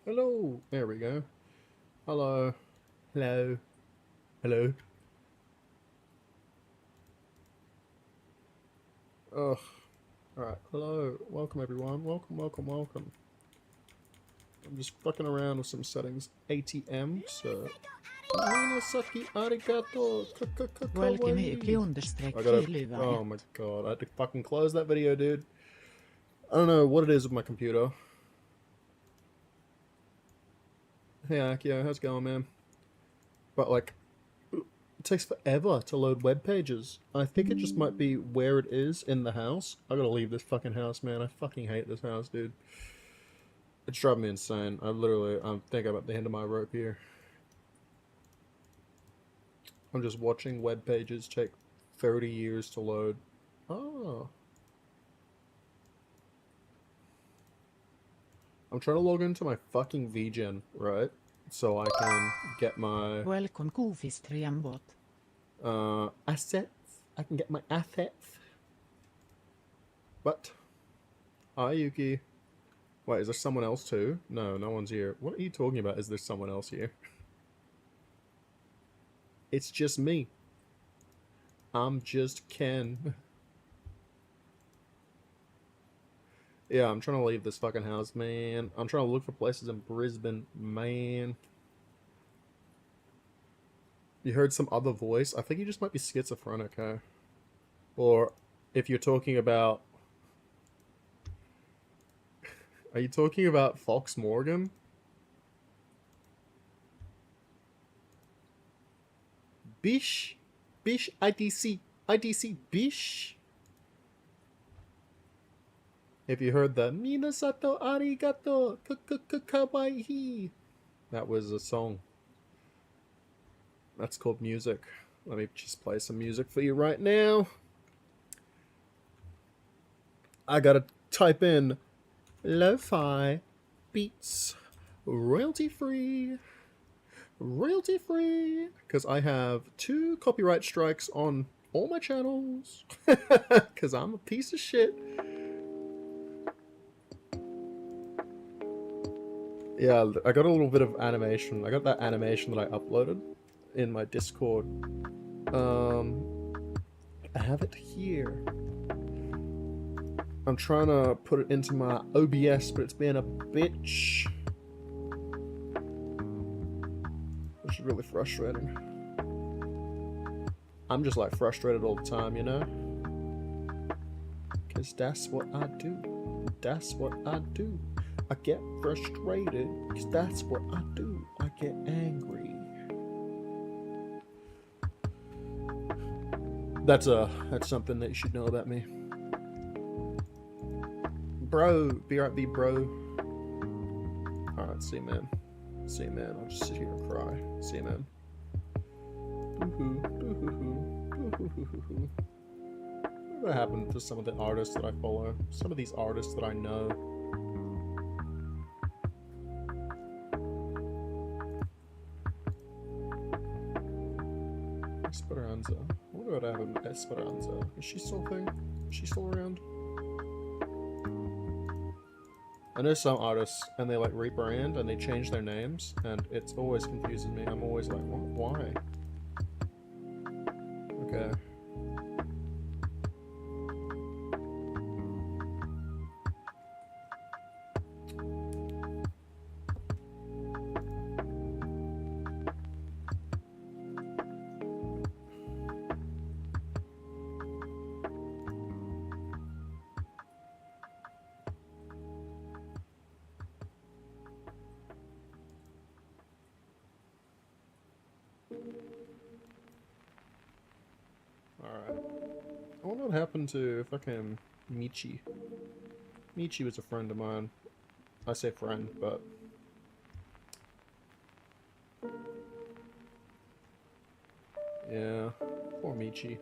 Hello. There we go. Hello. Hello. Hello. Ugh. Alright. Hello. Welcome, everyone. Welcome, welcome, welcome. I'm just fucking around with some settings. ATM, so... Minasaki arigato. Welcome Kawaii. understrike I gotta... Luvan. Oh my god. I had to fucking close that video, dude. I don't know what it is with my computer. Hey, Akio. How's it going, man? But, like... It takes forever to load web pages. I think it just might be where it is in the house. I gotta leave this fucking house, man. I fucking hate this house, dude. It's driving me insane. I'm thinking about the end of my rope here. I'm just watching web pages take 30 years to load. Oh. I'm trying to log into my fucking VGen, right? So I can get my... Welcome Goofy Streambot. assets. I can get my assets. What? Hi, Yuki. Wait, is there someone else too? No, no one's here. What are you talking about? Is there someone else here? It's just me. I'm just Ken. Yeah, I'm trying to leave this fucking house, man. I'm trying to look for places in Brisbane, man. You heard some other voice? I think you just might be schizophrenic, huh? Or if you're talking about... Are you talking about Fox Morgan? Bish? Bish IDC. IDC Bish? If you heard the Minasato arigato kawaii, that was a song. That's called music. Let me just play some music for you right now. I gotta type in lo-fi beats royalty free, because I have 2 copyright strikes on all my channels, because I'm a piece of shit. Yeah, I got a little bit of animation. I got that animation that I uploaded in my Discord. I have it here. I'm trying to put it into my OBS, but it's being a bitch. Which is really frustrating. I'm just like frustrated all the time, you know? Because that's what I do. That's what I do. I get frustrated because that's what I do. I get angry. That's something that you should know about me. Bro, BRB bro. Alright, see you, man. See you, man. I'll just sit here and cry. See you, man. What happened to some of the artists that I follow? Some of these artists that I know. Esperanza. I wonder what happened to Esperanza. Is she still a thing? Is she still around? I know some artists, and they like rebrand and they change their names, and it's always confusing me. I'm always like, what? Why? Okay. Alright. I wonder what happened to fucking Michi. Michi was a friend of mine. I say friend, but... Yeah, poor Michi.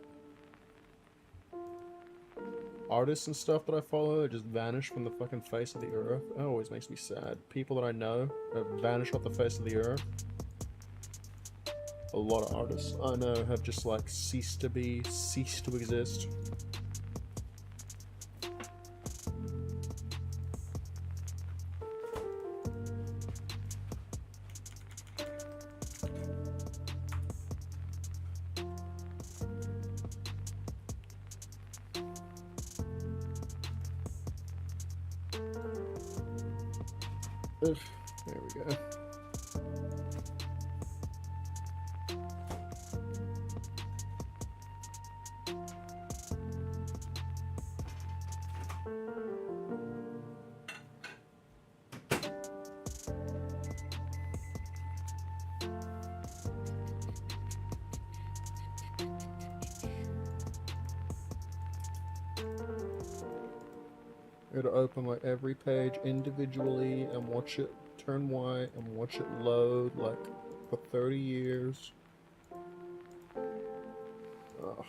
Artists and stuff that I follow just vanish from the fucking face of the earth. It always makes me sad. People that I know have vanished off the face of the earth. A lot of artists I know have just like ceased to exist. Ugh, there we go. It'll open like every page individually and watch it turn white and watch it load like for 30 years. Ugh.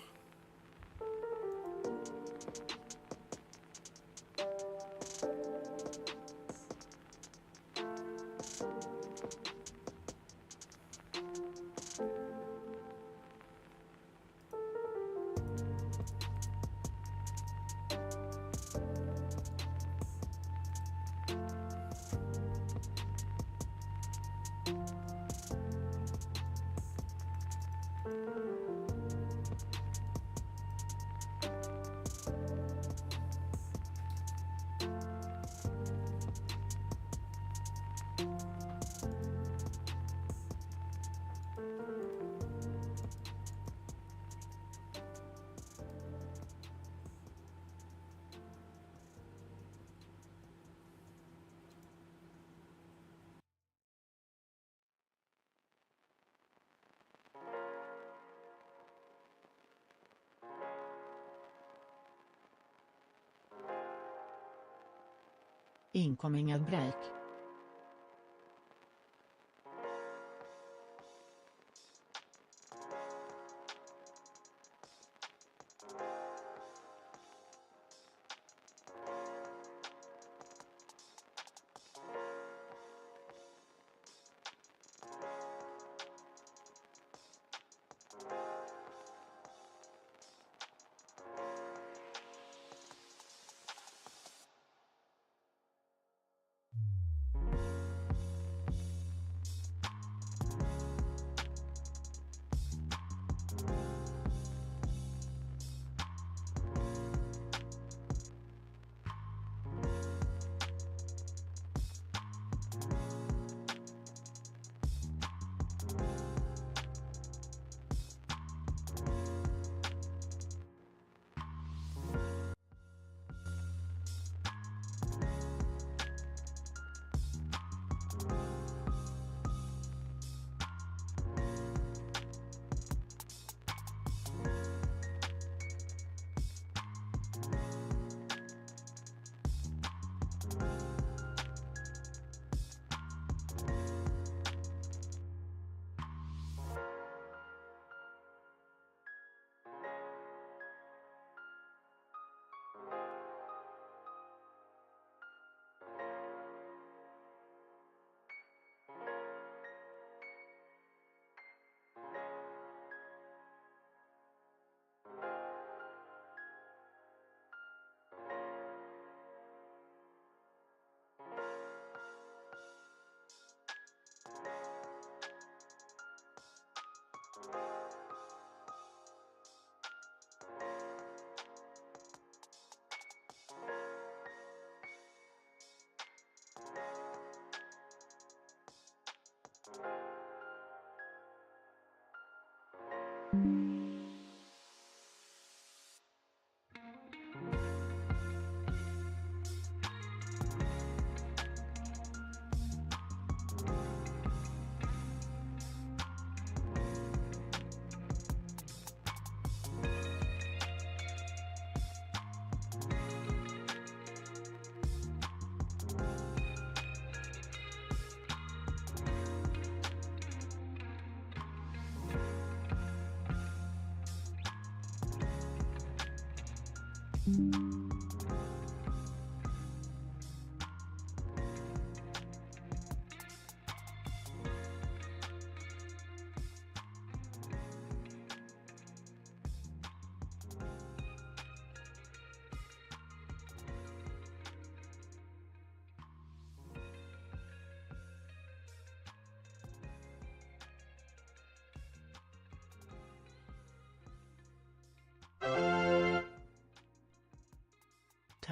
Incoming ad break.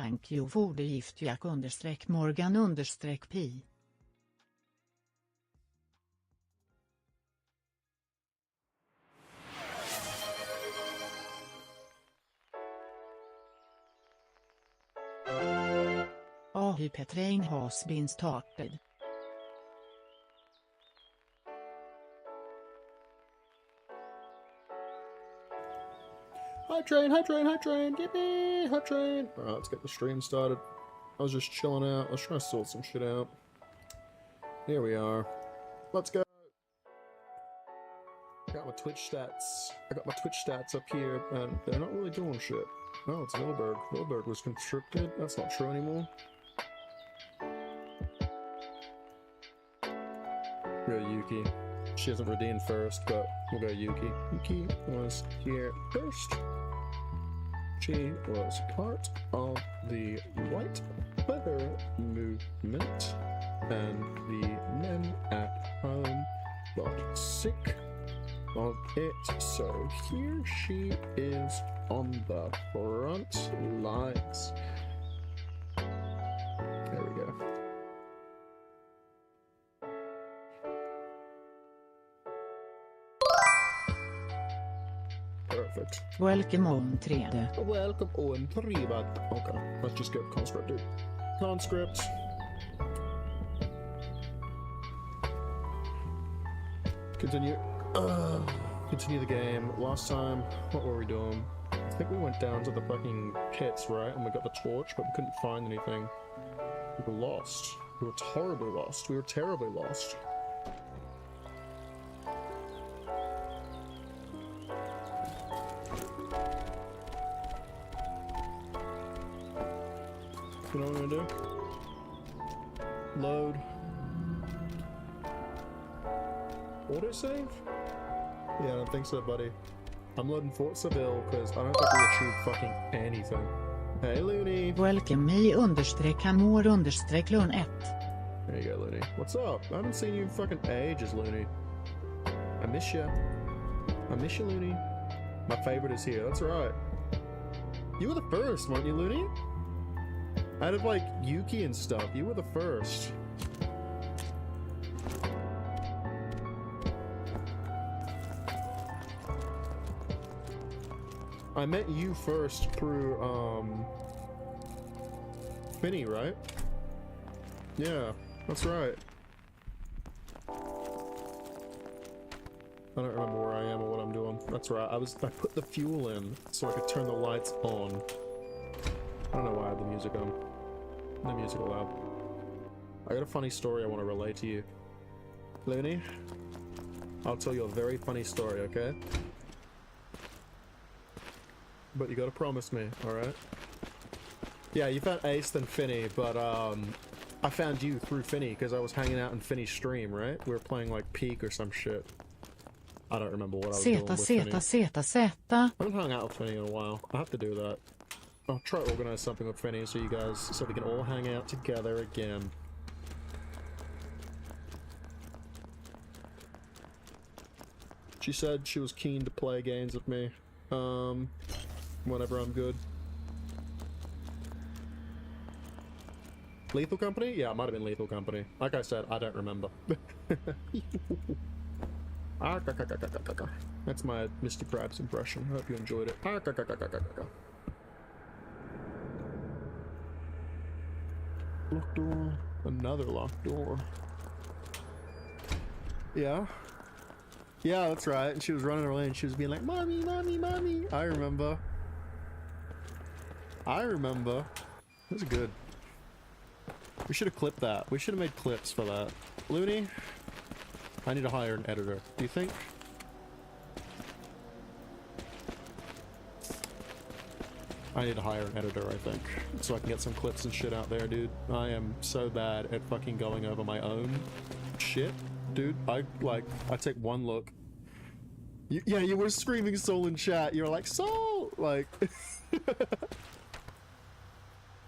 Thank you for the gift Jack _Morgan_P. AHP train has been started. Hi train, yippee, hi train. Alright, let's get the stream started. I was just chilling out, I was trying to sort some shit out. Here we are. Let's go. I got my Twitch stats up here, and they're not really doing shit. Oh, it's Milberg. Milberg was conscripted. That's not true anymore. Go Yuki. She hasn't redeemed first, but we'll go Yuki. Yuki was here first. She was part of the White Feather movement, and the men at home got sick of it, so here she is on the front lines. There we go. Perfect. Welcome on 3D. Welcome on Privat. Okay, let's just get conscript, dude. Conscript. Continue. Continue the game. Last time, what were we doing? I think we went down to the fucking pits, right? And we got the torch, but we couldn't find anything. We were lost. We were horribly lost. We were terribly lost. You know what I'm gonna do? Load. Autosave? Yeah, I don't think so, buddy. I'm loading Fort Seville because I don't think we achieved fucking anything. Hey, Looney. Welcome me_Hamor_Lun 1. There you go, Looney. What's up? I haven't seen you in fucking ages, Looney. I miss you. I miss you, Looney. My favorite is here. That's right. You were the first, weren't you, Looney? Out of like Yuki and stuff, you were the first. I met you first through Finny, right? Yeah, that's right. I don't remember where I am or what I'm doing. That's right. I put the fuel in so I could turn the lights on. I don't know why I had the music on. No music allowed. I got a funny story I want to relay to you. Looney, I'll tell you a very funny story, okay? But you gotta promise me, alright? Yeah, you found Ace and Finny, but I found you through Finny because I was hanging out in Finny's stream, right? We were playing like Peak or some shit. I don't remember what I was doing with Finny. Z. I haven't hung out with Finny in a while. I have to do that. I'll try to organize something with Finny so you guys, so we can all hang out together again. She said she was keen to play games with me. Whenever I'm good. Lethal Company? Yeah, it might have been Lethal Company. Like I said, I don't remember. That's my Mr. Krabs impression. I hope you enjoyed it. Locked door. Another locked door. Yeah. Yeah, that's right. And she was running away and she was being like, "Mommy, mommy, mommy." I remember. It was good. We should have clipped that. We should have made clips for that. Looney, I need to hire an editor. Do you think? I need to hire an editor, I think. So I can get some clips and shit out there, dude. I am so bad at fucking going over my own shit. Dude, I take one look. Yeah, you were screaming Soul in chat. You were like, Soul! Like...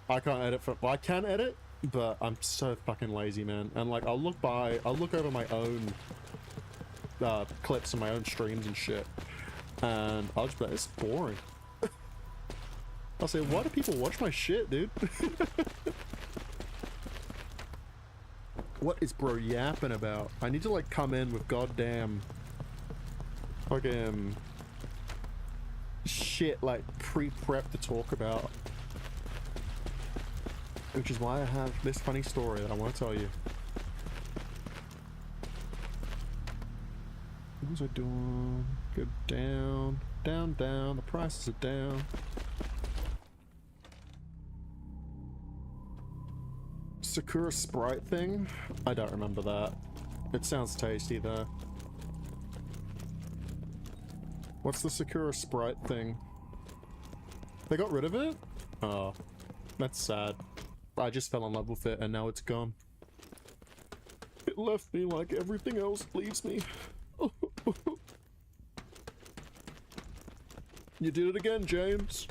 I can't edit well, I can edit, but I'm so fucking lazy, man. And like, I'll look over my own clips and my own streams and shit, and I'll just be like, it's boring. I'll say, why do people watch my shit, dude? What is bro yapping about? I need to like come in with goddamn fucking shit like pre-prep to talk about. Which is why I have this funny story that I want to tell you. What was I doing? Go down, down, down. The prices are down. Sakura Sprite thing? I don't remember that. It sounds tasty though. What's the Sakura Sprite thing? They got rid of it? Oh, that's sad. I just fell in love with it and now it's gone. It left me like everything else leaves me. You did it again, James.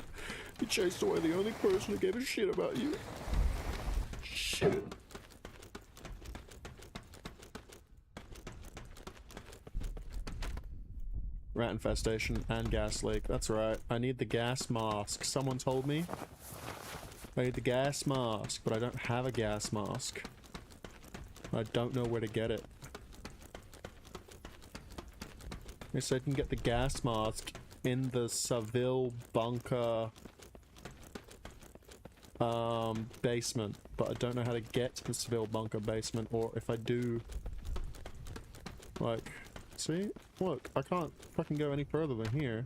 You chased away the only person who gave a shit about you. Shit. Rat infestation and gas leak. That's right. I need the gas mask. Someone told me. I need the gas mask, but I don't have a gas mask. I don't know where to get it. They said you can get the gas mask in the Seville bunker basement, but I don't know how to get to the Seville bunker basement, or if I do, like, see? Look, I can't fucking go any further than here.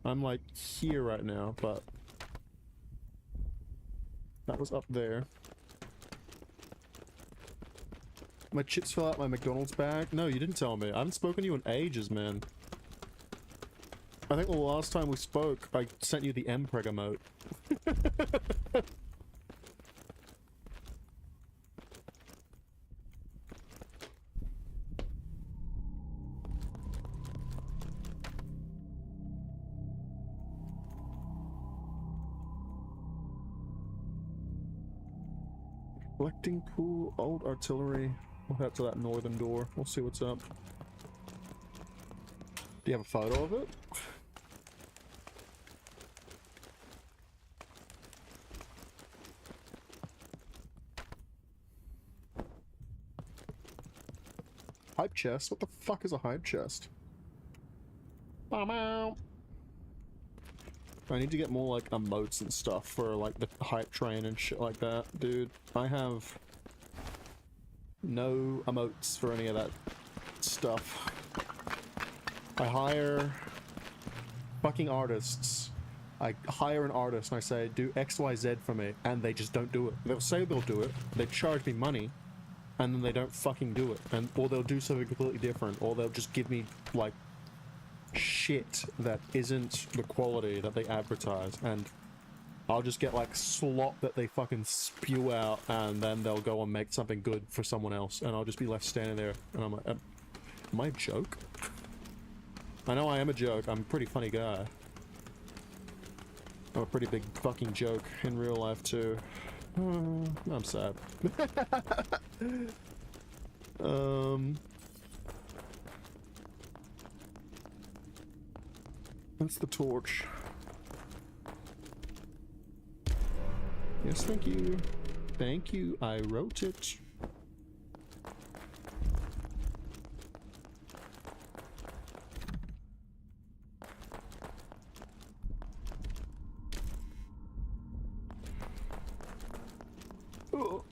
I'm like here right now, but that was up there. My chips fell out my McDonald's bag? No, you didn't tell me. I haven't spoken to you in ages, man. I think the last time we spoke, I sent you the Mpreg emote. Collecting pool, old artillery. We'll head to that northern door. We'll see what's up. Do you have a photo of it? Hype chest? What the fuck is a hype chest? I need to get more like emotes and stuff for like the hype train and shit like that. Dude, I have no emotes for any of that stuff. I hire fucking artists. I hire an artist and I say, do XYZ for me, and they just don't do it. They'll say they'll do it, they charge me money, and then they don't fucking do it. And or they'll do something completely different, or they'll just give me like shit that isn't the quality that they advertise, and I'll just get like slop that they fucking spew out, and then they'll go and make something good for someone else, and I'll just be left standing there, and I'm like, am I a joke? I know I am a joke. I'm a pretty funny guy. I'm a pretty big fucking joke in real life too. I'm sad. That's the torch. Yes, thank you. Thank you, I wrote it. Oh.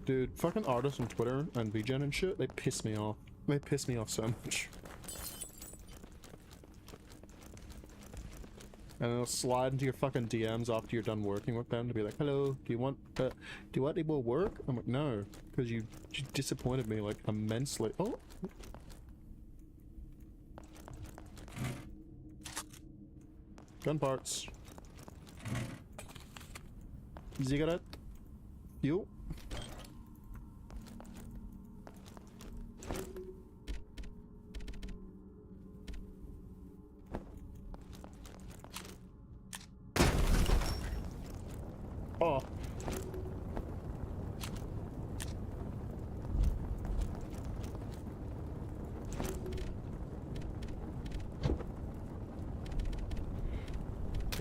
Dude, fucking artists on Twitter and VGen and shit, they piss me off. They piss me off so much. And they'll slide into your fucking DMs after you're done working with them to be like, hello, do you want any more work? I'm like, no, because you disappointed me like immensely. Oh. Gun parts. Cigarette. Fuel. Oh.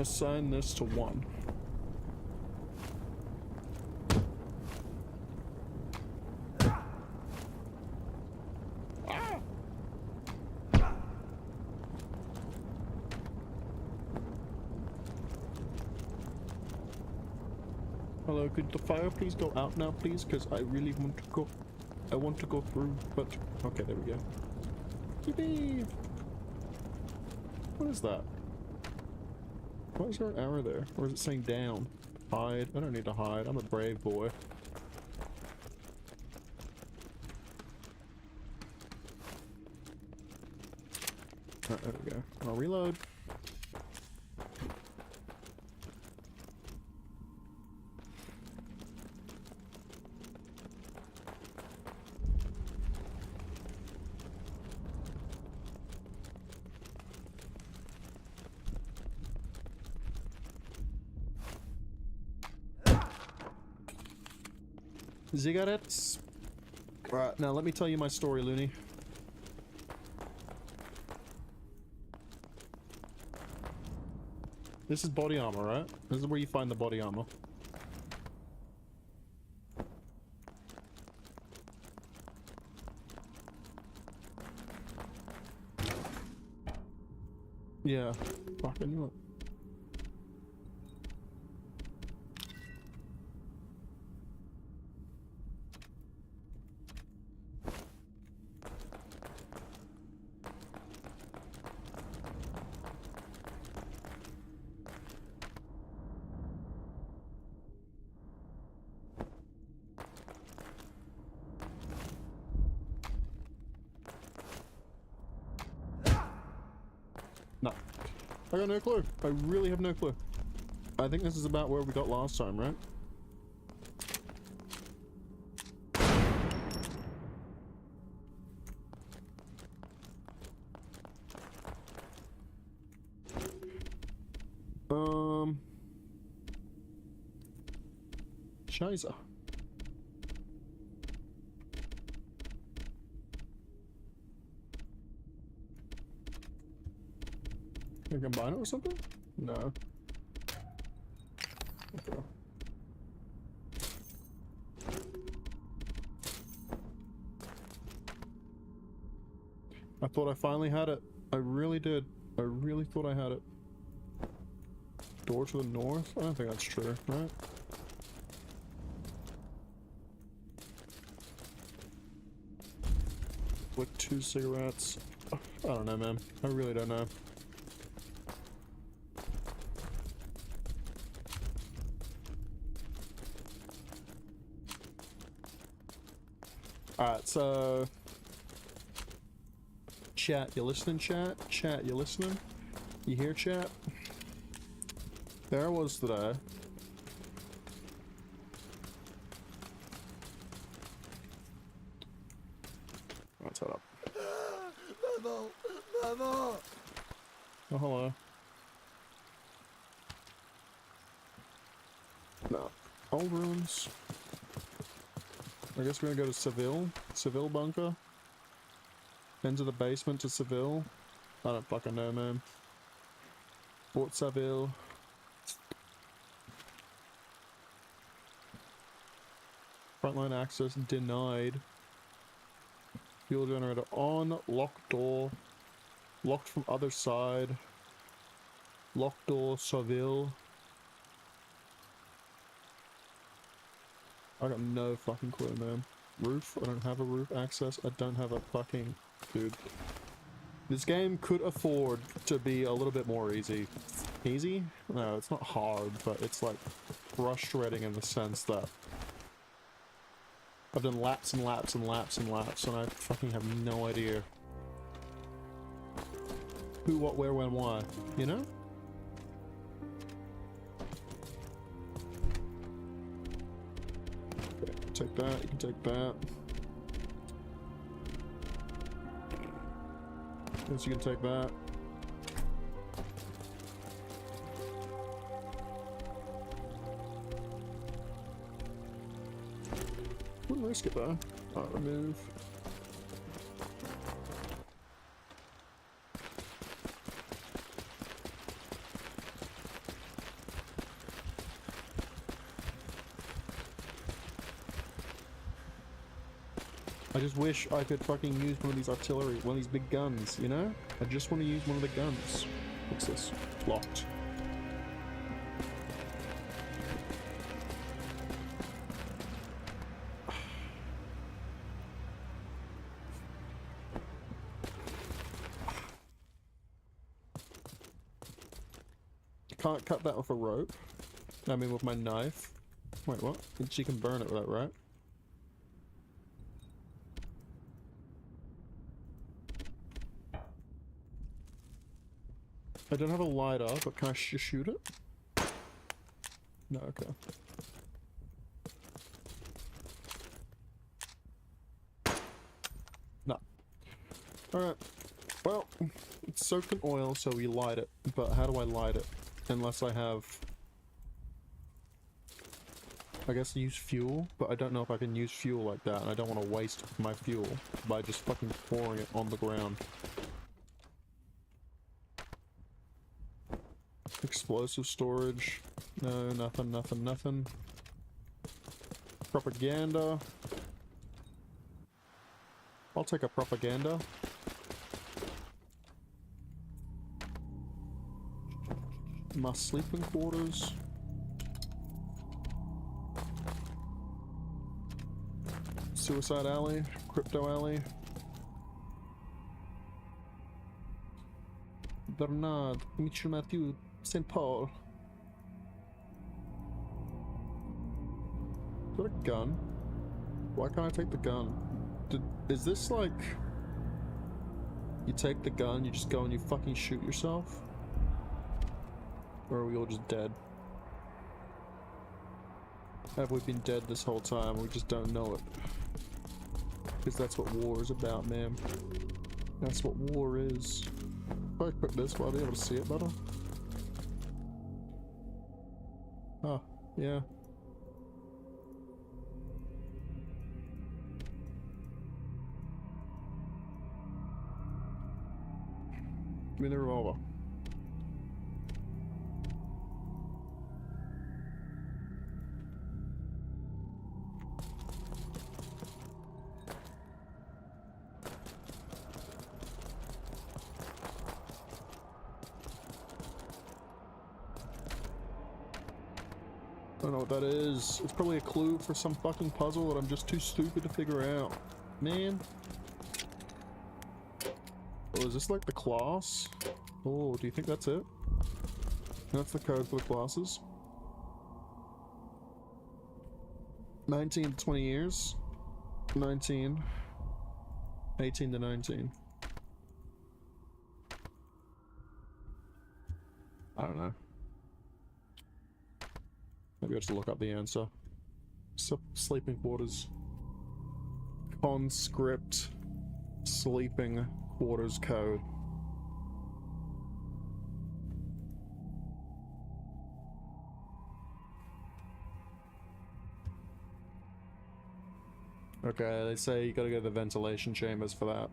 assign this to 1. Hello, could the fire please go out now, please? Because I really want to go. I want to go through, but... Okay, there we go. Yippee! What is that? Why is there an arrow there? Or is it saying down? Hide? I don't need to hide. I'm a brave boy. Alright, there we go. I'll reload. Cigarettes. Right, now let me tell you my story, Looney. This is body armor, right? This is where you find the body armor. Yeah. Fuck, I knew it. No. I got no clue. I really have no clue. I think this is about where we got last time, right? Scheiße. Can I combine it with something? No. Okay. I thought I finally had it. I really did. I really thought I had it. Door to the north? I don't think that's true, right? With 2 cigarettes. I don't know, man. I really don't know. Alright, so... Chat, you listening, chat? Chat, you listening? You hear, chat? There I was today. Let's head up. No, no, no. Oh, hello. No. Old rooms. I guess we're gonna go to Seville. Seville bunker. Into the basement to Seville. I don't fucking know, man. Fort Seville. Frontline access denied. Fuel generator on. Locked door. Locked from other side. Locked door, Seville. I got no fucking clue, man. Roof? I don't have a roof access. I don't have a fucking... Dude. This game could afford to be a little bit more easy. Easy? No, it's not hard, but it's like frustrating in the sense that I've done laps and laps and laps and laps and I fucking have no idea who, what, where, when, why, you know? Okay, take that, you can take that. Guess you can take that. Wouldn't risk it though. Remove. I just wish I could fucking use one of these artillery, one of these big guns, you know? I just want to use one of the guns. What's this? Locked. Can't cut that with a rope. I mean with my knife. Wait, what? She can burn it with that, right? I don't have a lighter, but can I just shoot it? No, okay. No. Alright. Well, it's soaked in oil, so we light it. But how do I light it? Unless I have... I guess use fuel, but I don't know if I can use fuel like that, and I don't want to waste my fuel by just fucking pouring it on the ground. Explosive storage. No, nothing, nothing, nothing. Propaganda. I'll take a propaganda. My sleeping quarters. Suicide alley. Crypto alley. Bernard. Mitchell Matthew. St. Paul. Is that a gun? Why can't I take the gun? Is this like... You take the gun, you just go and you fucking shoot yourself? Or are we all just dead? Have we been dead this whole time? We just don't know it. Because that's what war is about, man. That's what war is. If I put this, will I be able to see it better? Oh, yeah. Give me the revolver. I don't know what that is. It's probably a clue for some fucking puzzle that I'm just too stupid to figure out. Man. Oh, is this like the class? Oh, do you think that's it? That's the code for the classes. 19 to 20 years. 19. 18 to 19. I don't know. Maybe I have to look up the answer. Sleeping quarters. Conscript. Sleeping quarters code. Okay, they say you gotta go to the ventilation chambers for that.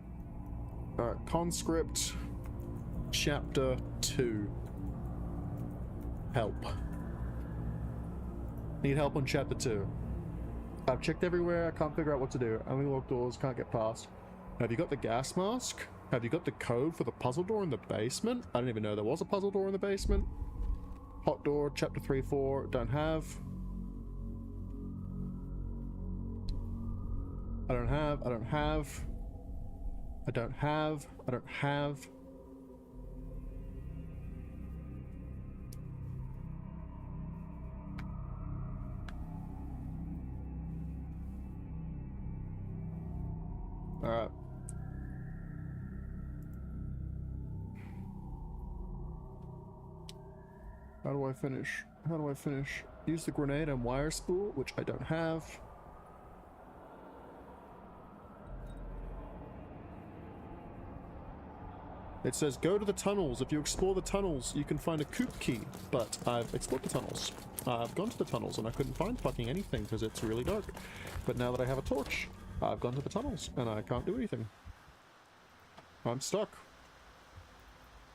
Alright, conscript. Chapter 2. Help. Need help on chapter 2. I've checked everywhere, I can't figure out what to do. Only locked doors, can't get past. Have you got the gas mask? Have you got the code for the puzzle door in the basement? I didn't even know there was a puzzle door in the basement. Hot door, chapter 3, 4, don't have. I don't have, I don't have. I don't have, I don't have. Alright. How do I finish? How do I finish? Use the grenade and wire spool, which I don't have. It says go to the tunnels. If you explore the tunnels, you can find a coop key. But I've explored the tunnels. I've gone to the tunnels and I couldn't find fucking anything because it's really dark. But now that I have a torch, I've gone to the tunnels and I can't do anything. I'm stuck.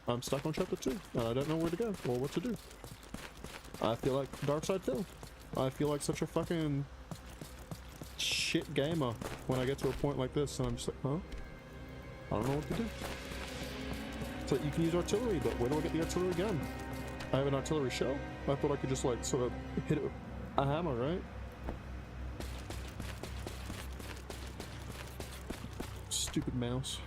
I'm stuck on chapter 2 and I don't know where to go or what to do. I feel like Dark Side Phil. I feel like such a fucking shit gamer when I get to a point like this and I'm just like, huh? I don't know what to do. So you can use artillery, but where do I get the artillery gun? I have an artillery shell? I thought I could just like sort of hit it with a hammer, right? Stupid mouse.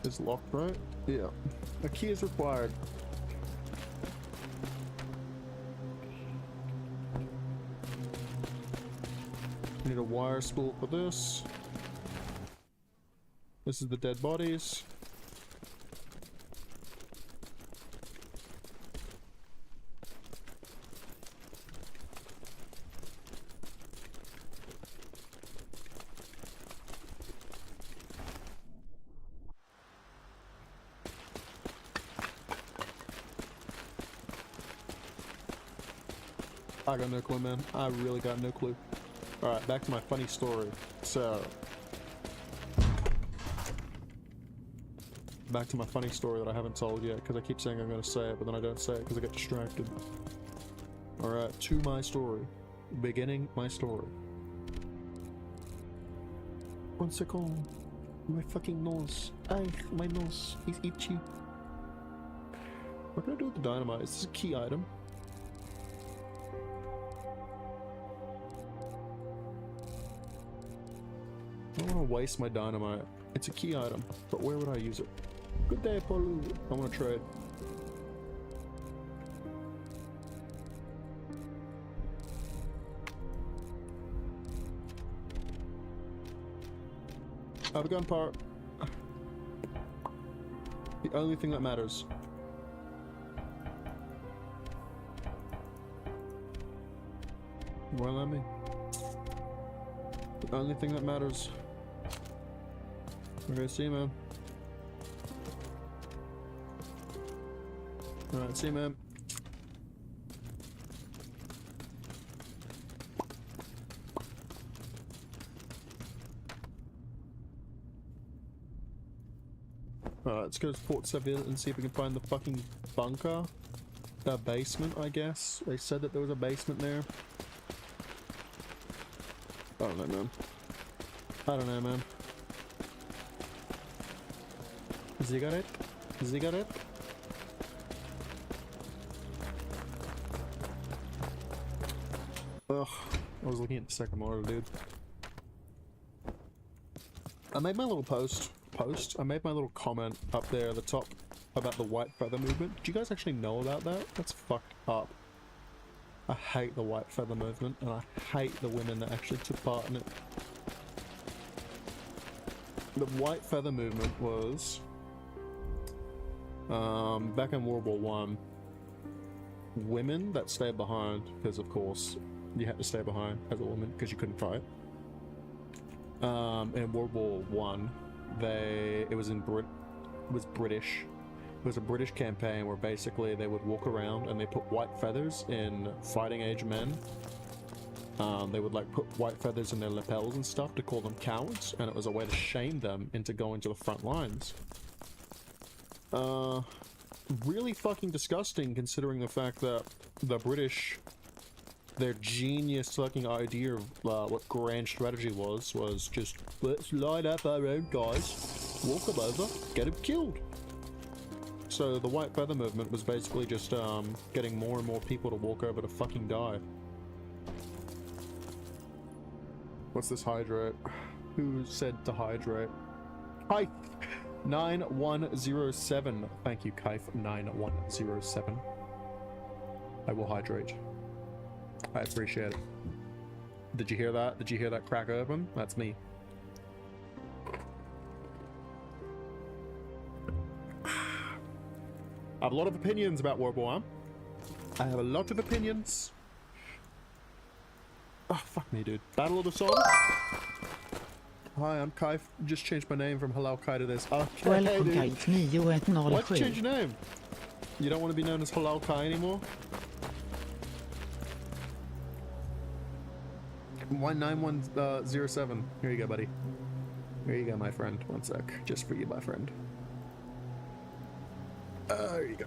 It's locked, right? Yeah. A key is required. Need a wire spool for this. This is the dead bodies. I got no clue, man. I really got no clue. Alright, back to my funny story. So... back to my funny story that I haven't told yet, because I keep saying I'm going to say it, but then I don't say it because I get distracted. Alright, to my story. Beginning my story. One second. My fucking nose. Ay, my nose is itchy. What can I do with the dynamite? Is this a key item? I don't want to waste my dynamite. It's a key item, but where would I use it? Good day, Paulu. I want to trade. I have a gun part. The only thing that matters. Well, let me. The only thing that matters. Okay, see you, man. Alright, see you, man. Alright, let's go to Fort Seville and see if we can find the fucking bunker. The basement, I guess. They said that there was a basement there. I don't know, man. I don't know, man. Cigarette? Cigarette? Ugh. I was looking at the second monitor, dude. I made my little I made my little comment up there at the top about the white feather movement. Do you guys actually know about that? That's fucked up. I hate the white feather movement, and I hate the women that actually took part in it. The white feather movement was... back in World War One, women that stayed behind, because of course you had to stay behind as a woman because you couldn't fight. In World War One, it was British. It was a British campaign where basically they would walk around and they put white feathers in fighting age men. They would like put white feathers in their lapels and stuff to call them cowards, and it was a way to shame them into going to the front lines. Really fucking disgusting considering the fact that the British, their genius fucking idea of what grand strategy was just, let's line up our own guys, walk them over, get them killed. So the white feather movement was basically just getting more and more people to walk over to fucking die. What's this hydrate? Who said to hydrate? Hi! 9107. Thank you, Kaif9107. I will hydrate. I appreciate it. Did you hear that? Did you hear that crack open? That's me. I have a lot of opinions about World War I. I have a lot of opinions. Oh, fuck me, dude. Battle of the Somme? Hi, I'm Kaif. Just changed my name from Halal Kai to this. Okay, Welcome dude. Kaif 9107. Why'd you change your name? You don't want to be known as Halal Kai anymore? 19107. Here you go, buddy. Here you go, my friend. One sec. Just for you, my friend. There you go.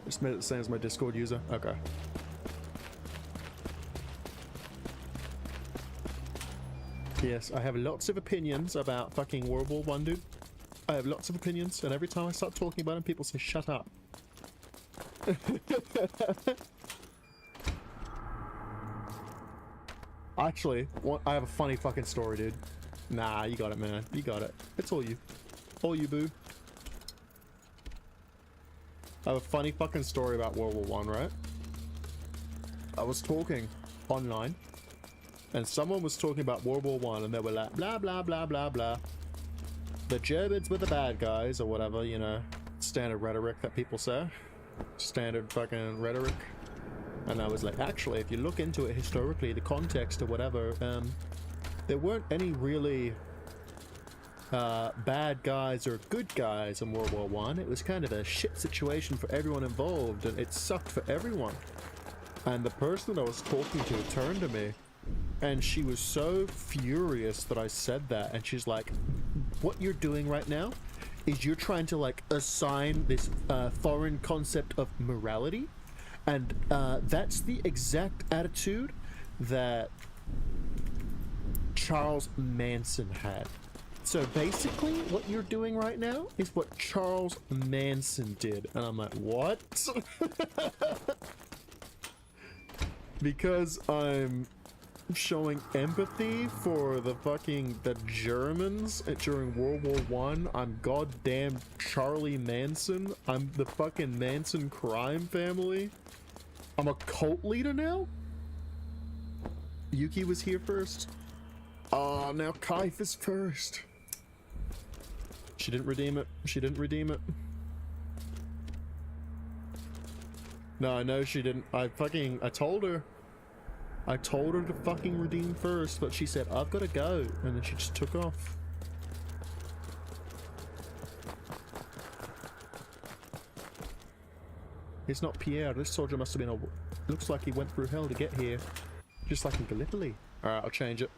Just made it the same as my Discord user. Okay. Yes, I have lots of opinions about fucking World War I, dude. I have lots of opinions, and every time I start talking about them, people say, shut up. Actually, I have a funny fucking story, dude. Nah, you got it, man. You got it. It's all you. All you, boo. I have a funny fucking story about World War I, right? I was talking online, and someone was talking about World War I, and they were like, blah, blah, blah, blah, blah. The Germans were the bad guys, or whatever, you know, standard rhetoric that people say. Standard fucking rhetoric. And I was like, actually, if you look into it historically, the context or whatever, there weren't any really bad guys or good guys in World War I. It was kind of a shit situation for everyone involved, and it sucked for everyone. And the person that I was talking to turned to me, and she was so furious that I said that, and she's like, what you're doing right now is you're trying to like assign this foreign concept of morality, and that's the exact attitude that Charles Manson had. So basically what you're doing right now is what Charles Manson did. And I'm like, what? Because I'm showing empathy for the Germans during World War I. I'm goddamn Charlie Manson. I'm the fucking Manson crime family. I'm a cult leader now? Yuki was here first. Oh, now Kaif is first. She didn't redeem it. She didn't redeem it. No, I know she didn't. I told her. I told her to fucking redeem first, but she said, I've got to go. And then she just took off. It's not Pierre. This soldier must have been a... Looks like he went through hell to get here. Just like in Gallipoli. Alright, I'll change it.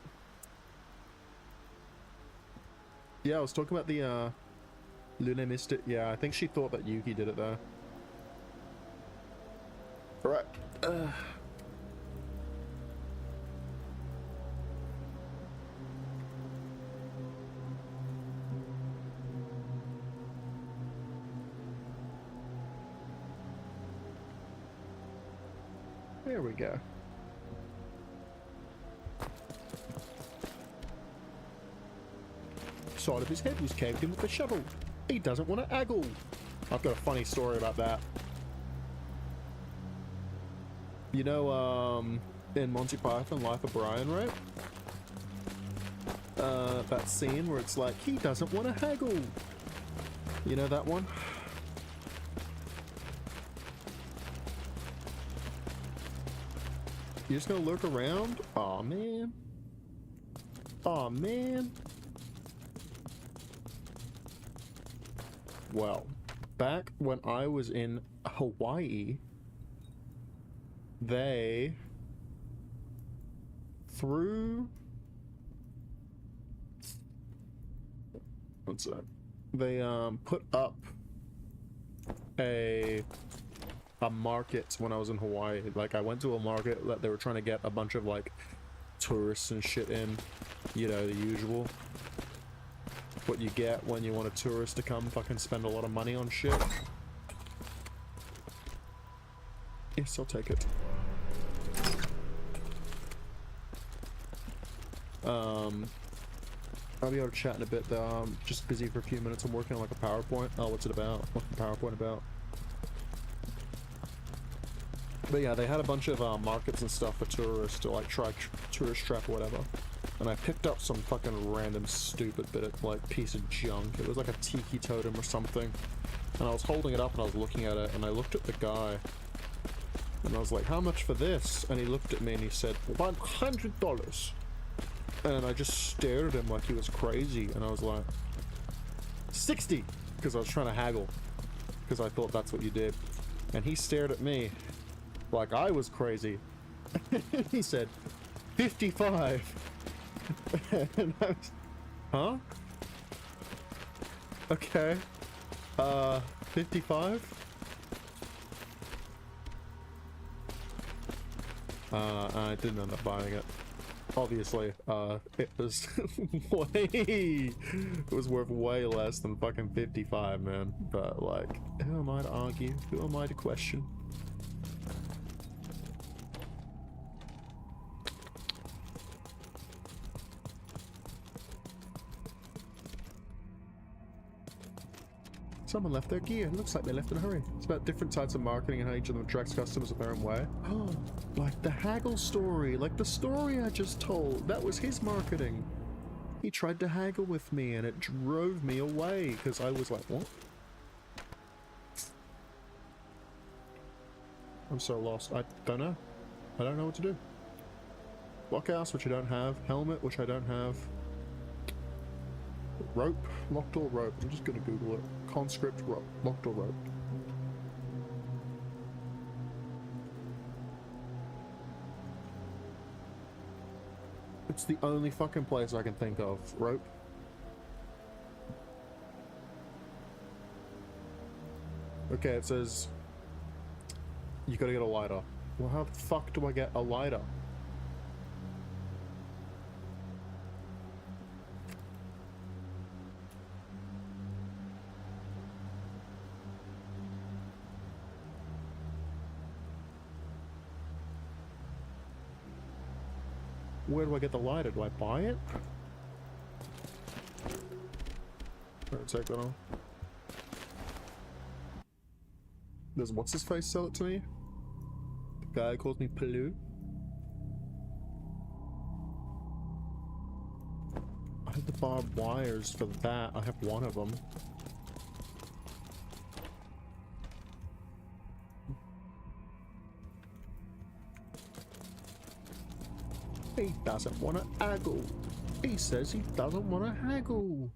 Yeah, I was talking about the, Luna missed it. Yeah, I think she thought that Yuki did it, though. Alright. There we go. Side of his head was caved in with a shovel. He doesn't want to aggle. I've got a funny story about that. You know, in Monty Python, Life of Brian, right? That scene where it's like, he doesn't want to haggle. You know that one? You're just gonna lurk around? Aw, man. Aw, man. Well, back when I was in Hawaii, they threw... What's that? They, put up a market when I was in Hawaii. Like, I went to a market that they were trying to get a bunch of, like, tourists and shit in. You know, the usual. What you get when you want a tourist to come fucking spend a lot of money on shit. Yes, I'll take it. I'll be able to chat in a bit though. I'm just busy for a few minutes. I'm working on like a PowerPoint. Oh, what's it about? What's the PowerPoint about? But yeah, they had a bunch of markets and stuff for tourists to like try tourist trap or whatever. And I picked up some fucking random stupid bit of like piece of junk. It was like a tiki totem or something. And I was holding it up and I was looking at it and I looked at the guy. And I was like, how much for this? And he looked at me and he said, $100. And I just stared at him like he was crazy, and I was like, 60! Because I was trying to haggle. Because I thought that's what you did. And he stared at me like I was crazy. He said, 55! And I was, huh? Okay. 55? I didn't end up buying it. Obviously, it was it was worth way less than fucking 55, man. But, like, who am I to argue? Who am I to question? Someone left their gear. Looks like they left in a hurry. It's about different types of marketing and how each of them attracts customers in their own way. Oh, like the haggle story. Like the story I just told. That was his marketing. He tried to haggle with me and it drove me away because I was like, what? I'm so lost. I don't know. I don't know what to do. Blockhouse, which I don't have. Helmet, which I don't have. Rope, locked door rope. I'm just gonna Google it. Conscript rope, locked door rope. It's the only fucking place I can think of. Rope. Okay, it says you gotta get a lighter. Well, how the fuck do I get a lighter? Where do I get the lighter? Do I buy it? Alright, take that on. Does what's his face sell it to me? The guy who calls me Paloo? I have the barbed wires for that. I have one of them. He doesn't want to haggle. He says he doesn't want to haggle.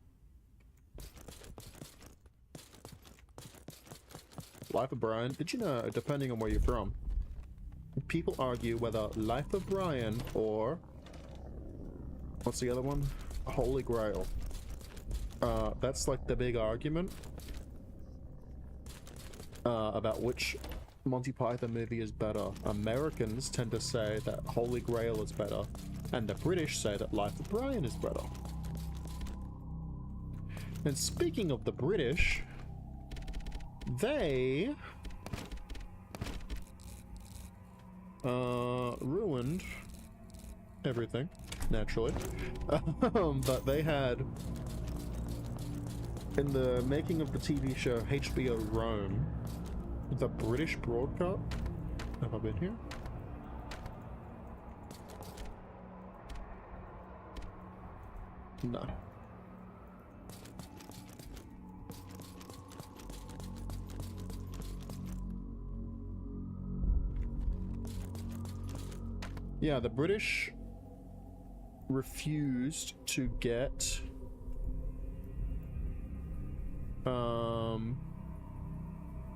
Life of Brian. Did you know, depending on where you're from, people argue whether Life of Brian or... what's the other one? Holy Grail. That's like the big argument about which Monty Python movie is better. Americans tend to say that Holy Grail is better, and the British say that Life of Brian is better. And speaking of the British, they ruined everything, naturally. But they had, in the making of the TV show HBO Rome, the British broadcast. Have I been here? No. Yeah, the British refused to get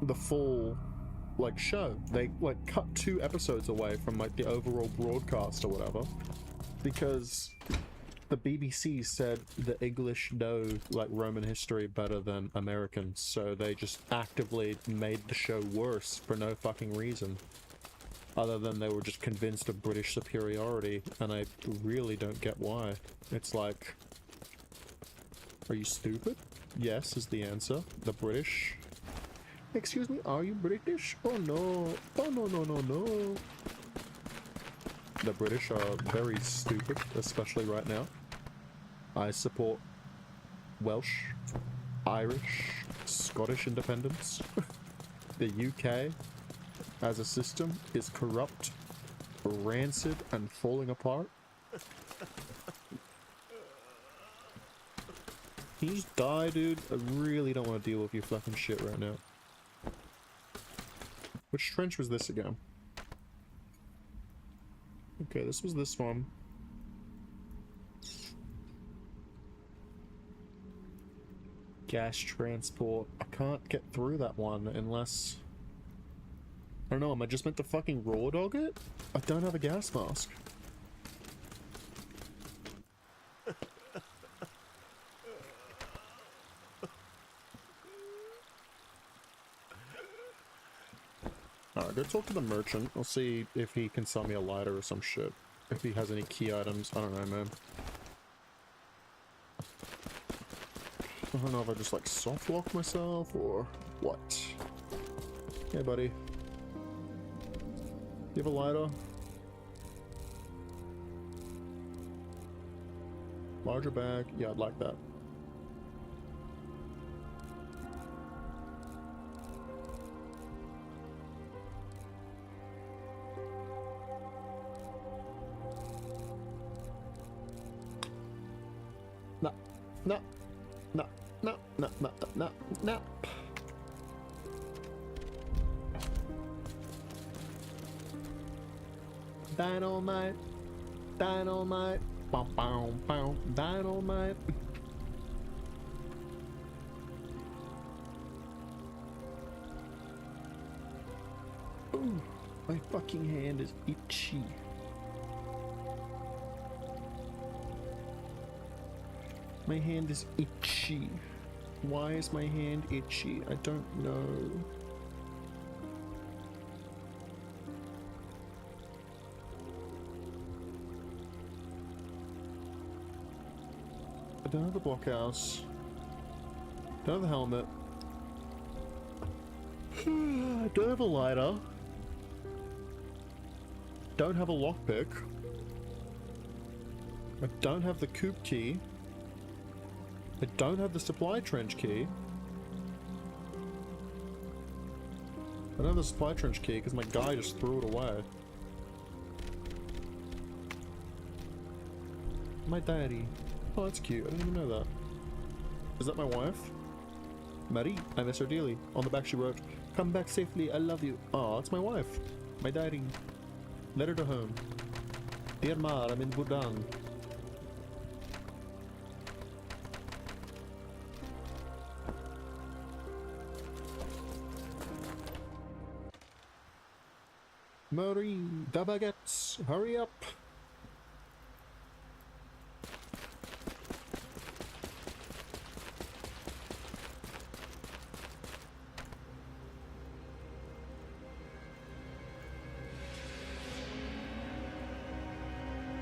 the full like show. They like cut 2 episodes away from like the overall broadcast or whatever because the BBC said the English know like Roman history better than Americans, so they just actively made the show worse for no fucking reason other than they were just convinced of British superiority, and I really don't get why. It's like, are you stupid? Yes is the answer. The British. Excuse me, are you British? Oh no. Oh no, no, no, no. The British are very stupid, especially right now. I support Welsh, Irish, Scottish independence. The UK, as a system, is corrupt, rancid, and falling apart. Can you just die, dude? I really don't want to deal with your fucking shit right now. Which trench was this again? Okay, this was this one. Gas transport. I can't get through that one unless... I don't know, am I just meant to fucking raw dog it? I don't have a gas mask. Alright, go talk to the merchant. I'll see if he can sell me a lighter or some shit. If he has any key items. I don't know, man. I don't know if I just like soft lock myself or what. Hey, buddy. You have a lighter? Larger bag? Yeah, I'd like that. No, no, no, no, no, no, no, no. Dynamite, dynamite, bow, bow, bow, dynamite. Ooh, my fucking hand is itchy. My hand is itchy. Why is my hand itchy? I don't know. I don't have the blockhouse. Don't have the helmet. I don't have a lighter. Don't have a lockpick. I don't have the coop key. I don't have the supply trench key. I don't have the supply trench key because my guy just threw it away. My daddy. Oh, that's cute. I didn't even know that. Is that my wife? Marie, I miss her dearly. On the back she wrote, "Come back safely, I love you." Oh, it's my wife. My daddy. Letter to home. Dear Ma, I'm in Bhutan. Marie, the baguettes, hurry up!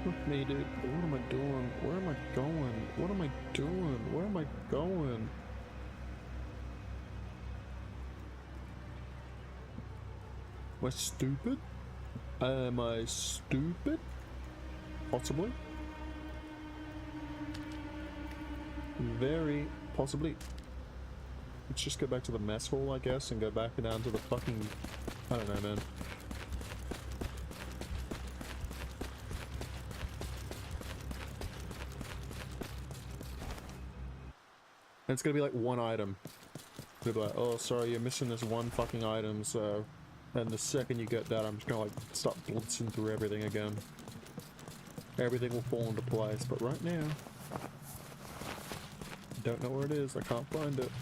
Look me, dude. What am I doing? Where am I going? What am I doing? Where am I going? Am I stupid? Am I stupid? Possibly. Very possibly. Let's just go back to the mess hall, I guess, and go back down to the fucking... I don't know, man. And it's gonna be like one item. They'll be like, oh, sorry, you're missing this one fucking item, so... And the second you get that, I'm just gonna like start blitzing through everything again. Everything will fall into place, but right now... Don't know where it is, I can't find it.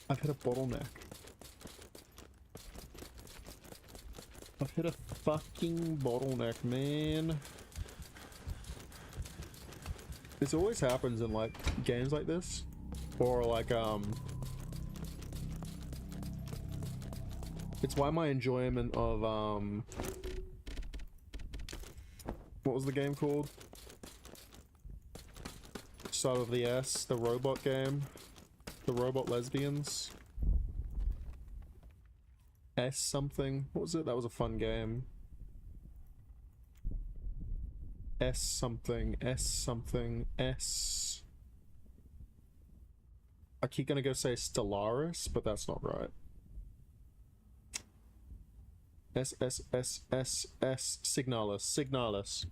I've hit a bottleneck. I've hit a fucking bottleneck, man. This always happens in like games like this, or like it's why my enjoyment of what was the game called? Start of the S, the robot game, the robot lesbians. S something. What was it? That was a fun game. S something, S something, S... I keep gonna go say Stellaris, but that's not right. S, Signalis, Signalis.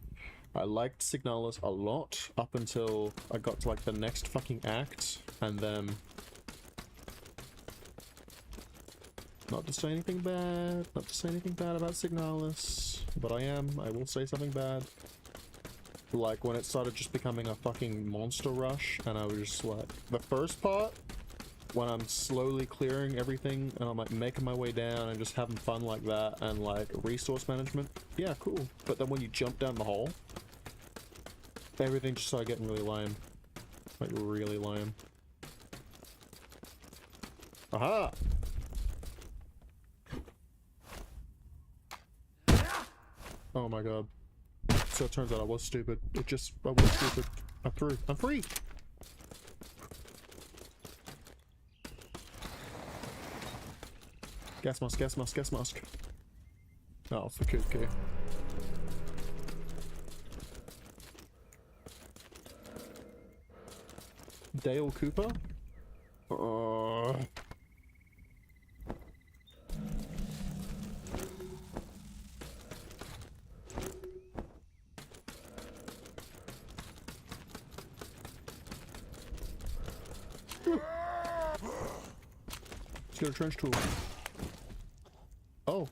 I liked Signalis a lot up until I got to like the next fucking act, and then... Not to say anything bad, not to say anything bad about Signalis, but I will say something bad. Like, when it started just becoming a fucking monster rush, and I was just like, the first part, when I'm slowly clearing everything, and I'm like making my way down and just having fun like that, and like resource management, yeah, cool. But then when you jump down the hole, everything just started getting really lame. Like, really lame. Aha! Oh my god. So it turns out I was stupid. I was stupid. I'm through. I'm free! Gas mask, gas mask, gas mask. Oh, it's the kid. Dale Cooper? Let's get a trench tool. Oh.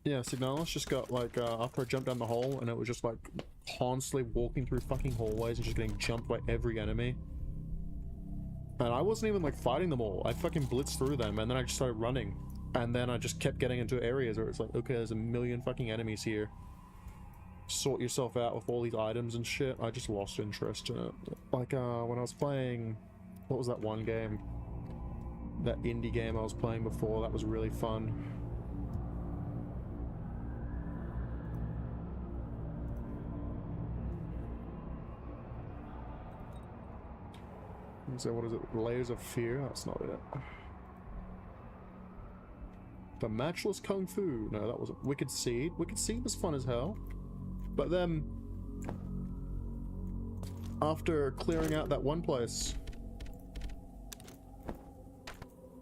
Yeah, Signalis just got like, after I jumped down the hole, and it was just like constantly walking through fucking hallways and just getting jumped by every enemy. And I wasn't even like fighting them all. I fucking blitzed through them, and then I just started running. And then I just kept getting into areas where it's like, okay, there's a million fucking enemies here. Sort yourself out with all these items and shit. I just lost interest in it. Like, when I was playing, what was that one game? That indie game I was playing before, that was really fun. So what is it? Layers of Fear? That's not it. The Matchless Kung Fu. No, that wasn't. Wicked Seed. Wicked Seed was fun as hell. But then, after clearing out that one place,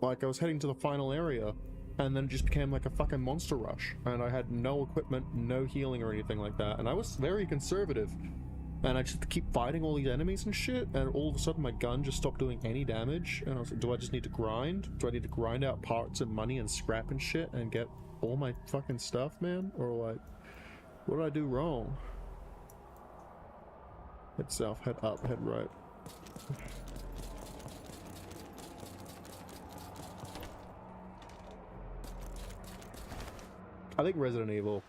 like I was heading to the final area, and then it just became like a fucking monster rush. And I had no equipment, no healing or anything like that. And I was very conservative. And I just had to keep fighting all these enemies and shit, and all of a sudden my gun just stopped doing any damage, and I was like, do I just need to grind? Do I need to grind out parts and money and scrap and shit and get all my fucking stuff, man? Or like, what did I do wrong? Head south, head up, head right. I think Resident Evil,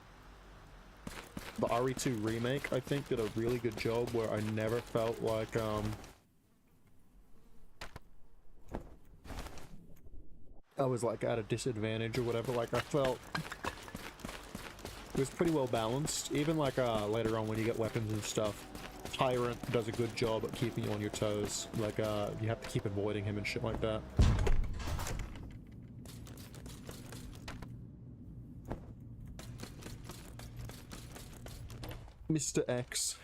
the RE2 remake, I think, did a really good job where I never felt like, I was like at a disadvantage or whatever. Like, I felt it was pretty well balanced. Even like, later on when you get weapons and stuff, Tyrant does a good job at keeping you on your toes. Like, you have to keep avoiding him and shit like that. Mr. X.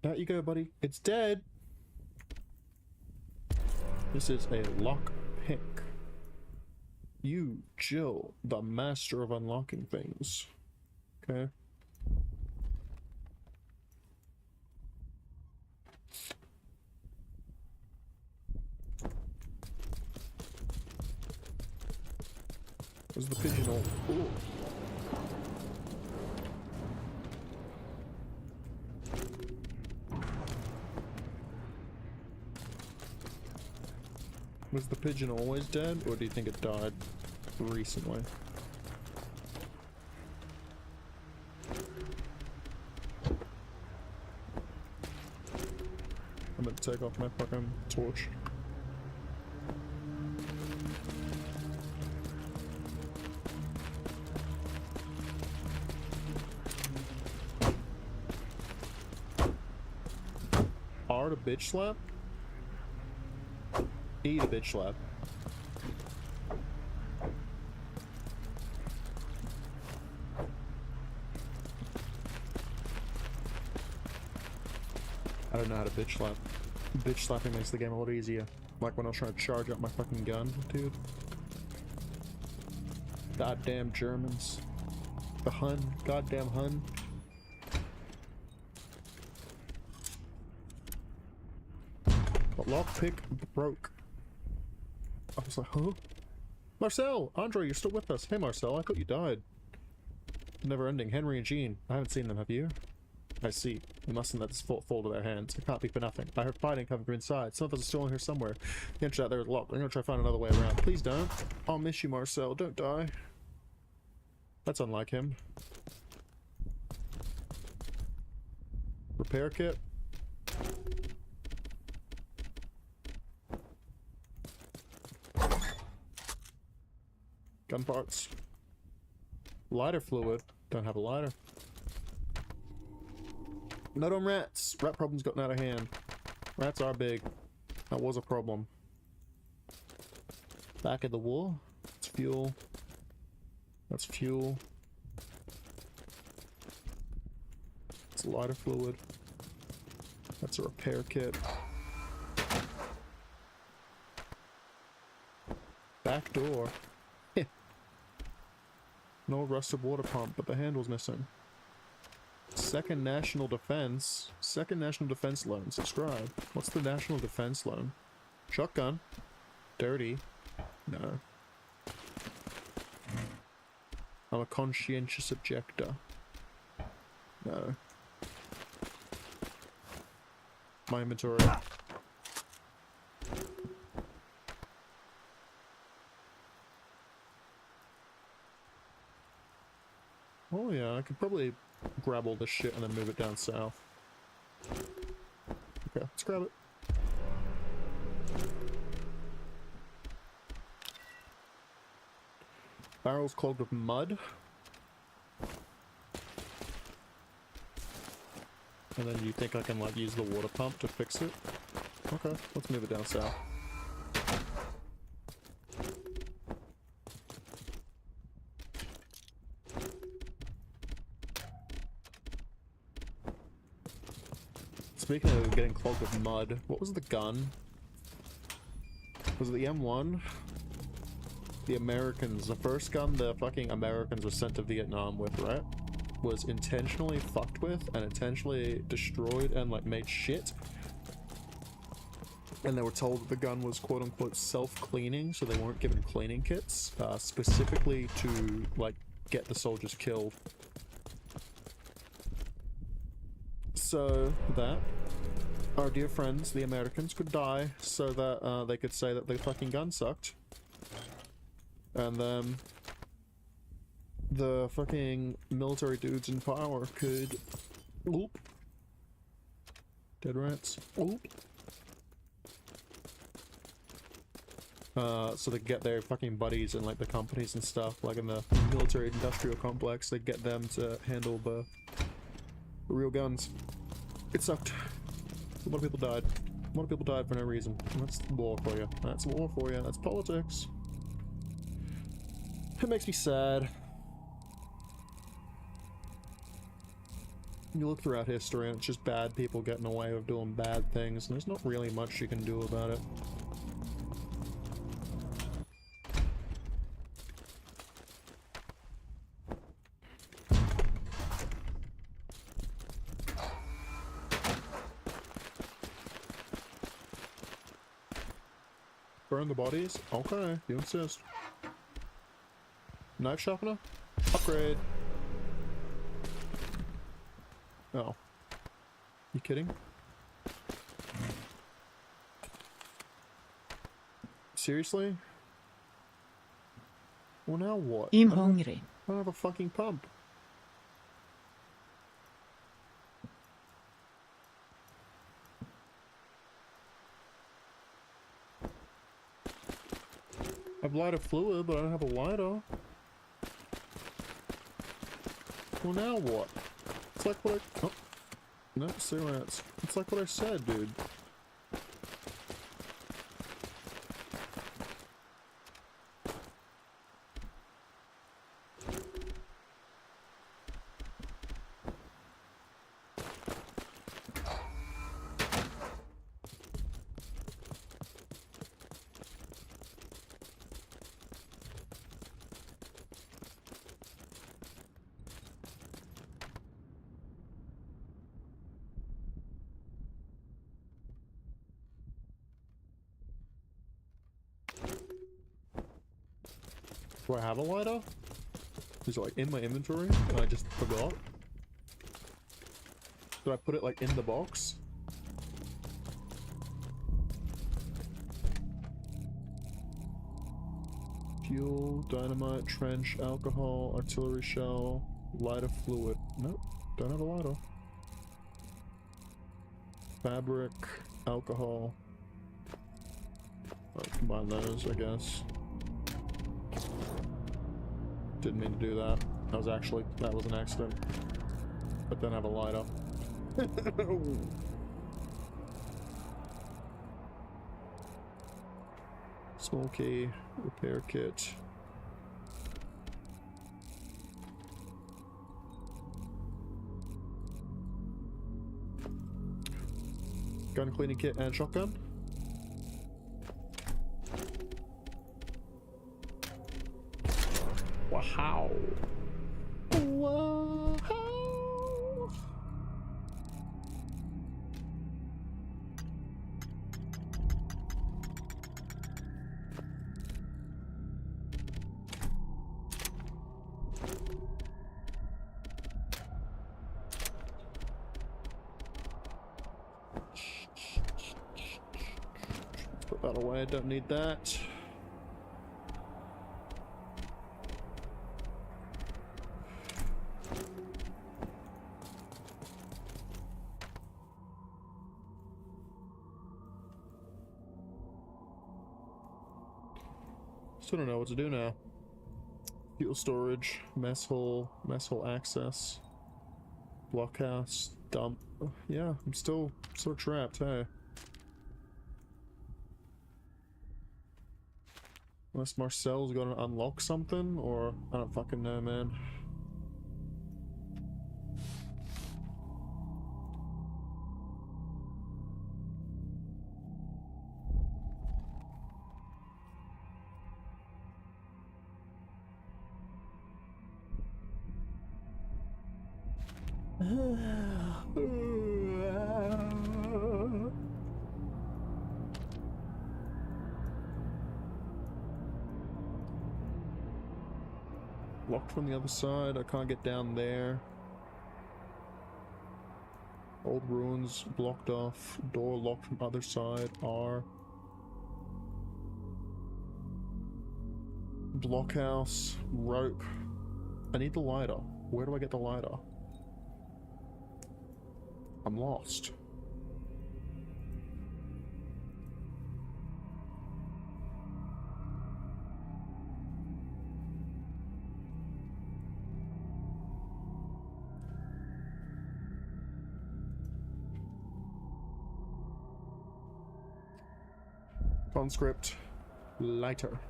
Out you go, buddy. It's dead. This is a lock pick. You, Jill, the master of unlocking things. Okay. Where's the pigeonhole? Ooh. Was the pigeon always dead, or do you think it died recently? I'm gonna take off my fucking torch. R to bitch slap? E to bitch slap. I don't know how to bitch slap. Bitch slapping makes the game a lot easier. Like when I was trying to charge up my fucking gun, dude. Goddamn Germans. The Hun. Goddamn Hun. The lockpick broke. I was like, huh? Marcel! Andre, you're still with us. Hey Marcel, I thought you died. Never ending. Henry and Jean. I haven't seen them, have you? I see. We mustn't let this fall to their hands. It can't be for nothing. I heard fighting coming from inside. Some of us are still in here somewhere. The entrance out there is locked. I'm gonna try to find another way around. Please don't. I'll miss you, Marcel. Don't die. That's unlike him. Repair kit. Gun parts. Lighter fluid. Don't have a lighter. Not on rats. Rat problem's gotten out of hand. Rats are big. That was a problem. Back of the war. It's fuel. That's fuel. It's lighter fluid. That's a repair kit. Back door. No rusted water pump, but the handle's missing. Second National Defense. Second National Defense loan. Subscribe. What's the National Defense loan? Shotgun. Dirty. No. I'm a conscientious objector. No. My inventory. Oh yeah, I could probably grab all this shit and then move it down south. Okay, let's grab it. Barrels clogged with mud. And then you think I can like use the water pump to fix it? Okay, let's move it down south. Speaking of getting clogged with mud, what was the gun? Was it the M1? The Americans, the first gun the fucking Americans were sent to Vietnam with, right? Was intentionally fucked with and intentionally destroyed and like made shit. And they were told that the gun was quote unquote self-cleaning, so they weren't given cleaning kits, specifically to like get the soldiers killed. So that our dear friends, the Americans, could die so that they could say that the fucking gun sucked. And then the fucking military dudes in power could... Oop. Dead rats. Oop. So they get their fucking buddies in like the companies and stuff, like in the military industrial complex, they get them to handle the real guns. It sucked. A lot of people died. A lot of people died for no reason. And that's war for you. That's war for you. That's politics. It makes me sad. You look throughout history and it's just bad people getting away with doing bad things, and there's not really much you can do about it. Burn the bodies? Okay, you insist. Knife sharpener? Upgrade! Oh. You kidding? Seriously? Well now what? I'm hungry. I don't have a fucking pump. I have lighter fluid, but I don't have a lighter. Well now what? It's like what I... Oh. No, cigarettes. It's like what I said, dude. Do I have a lighter? Is it like in my inventory and I just forgot? Did I put it like in the box? Fuel, dynamite, trench, alcohol, artillery shell, lighter fluid. Nope, don't have a lighter. Fabric, alcohol. I'll combine those, I guess. Didn't mean to do that. That was an accident. But then have a lighter. Small key, repair kit. Gun cleaning kit and shotgun. Wow. Wow. Put that away, I don't need that. Still don't know what to do now. Fuel storage, mess hall access, blockhouse, dump. Yeah, I'm still trapped, hey. Unless Marcel's gonna unlock something, or I don't fucking know, man. Locked from the other side, I can't get down there. Old ruins blocked off, door locked from other side, R. Blockhouse, rope. I need the lighter. Where do I get the lighter? I'm lost. Conscript, lighter.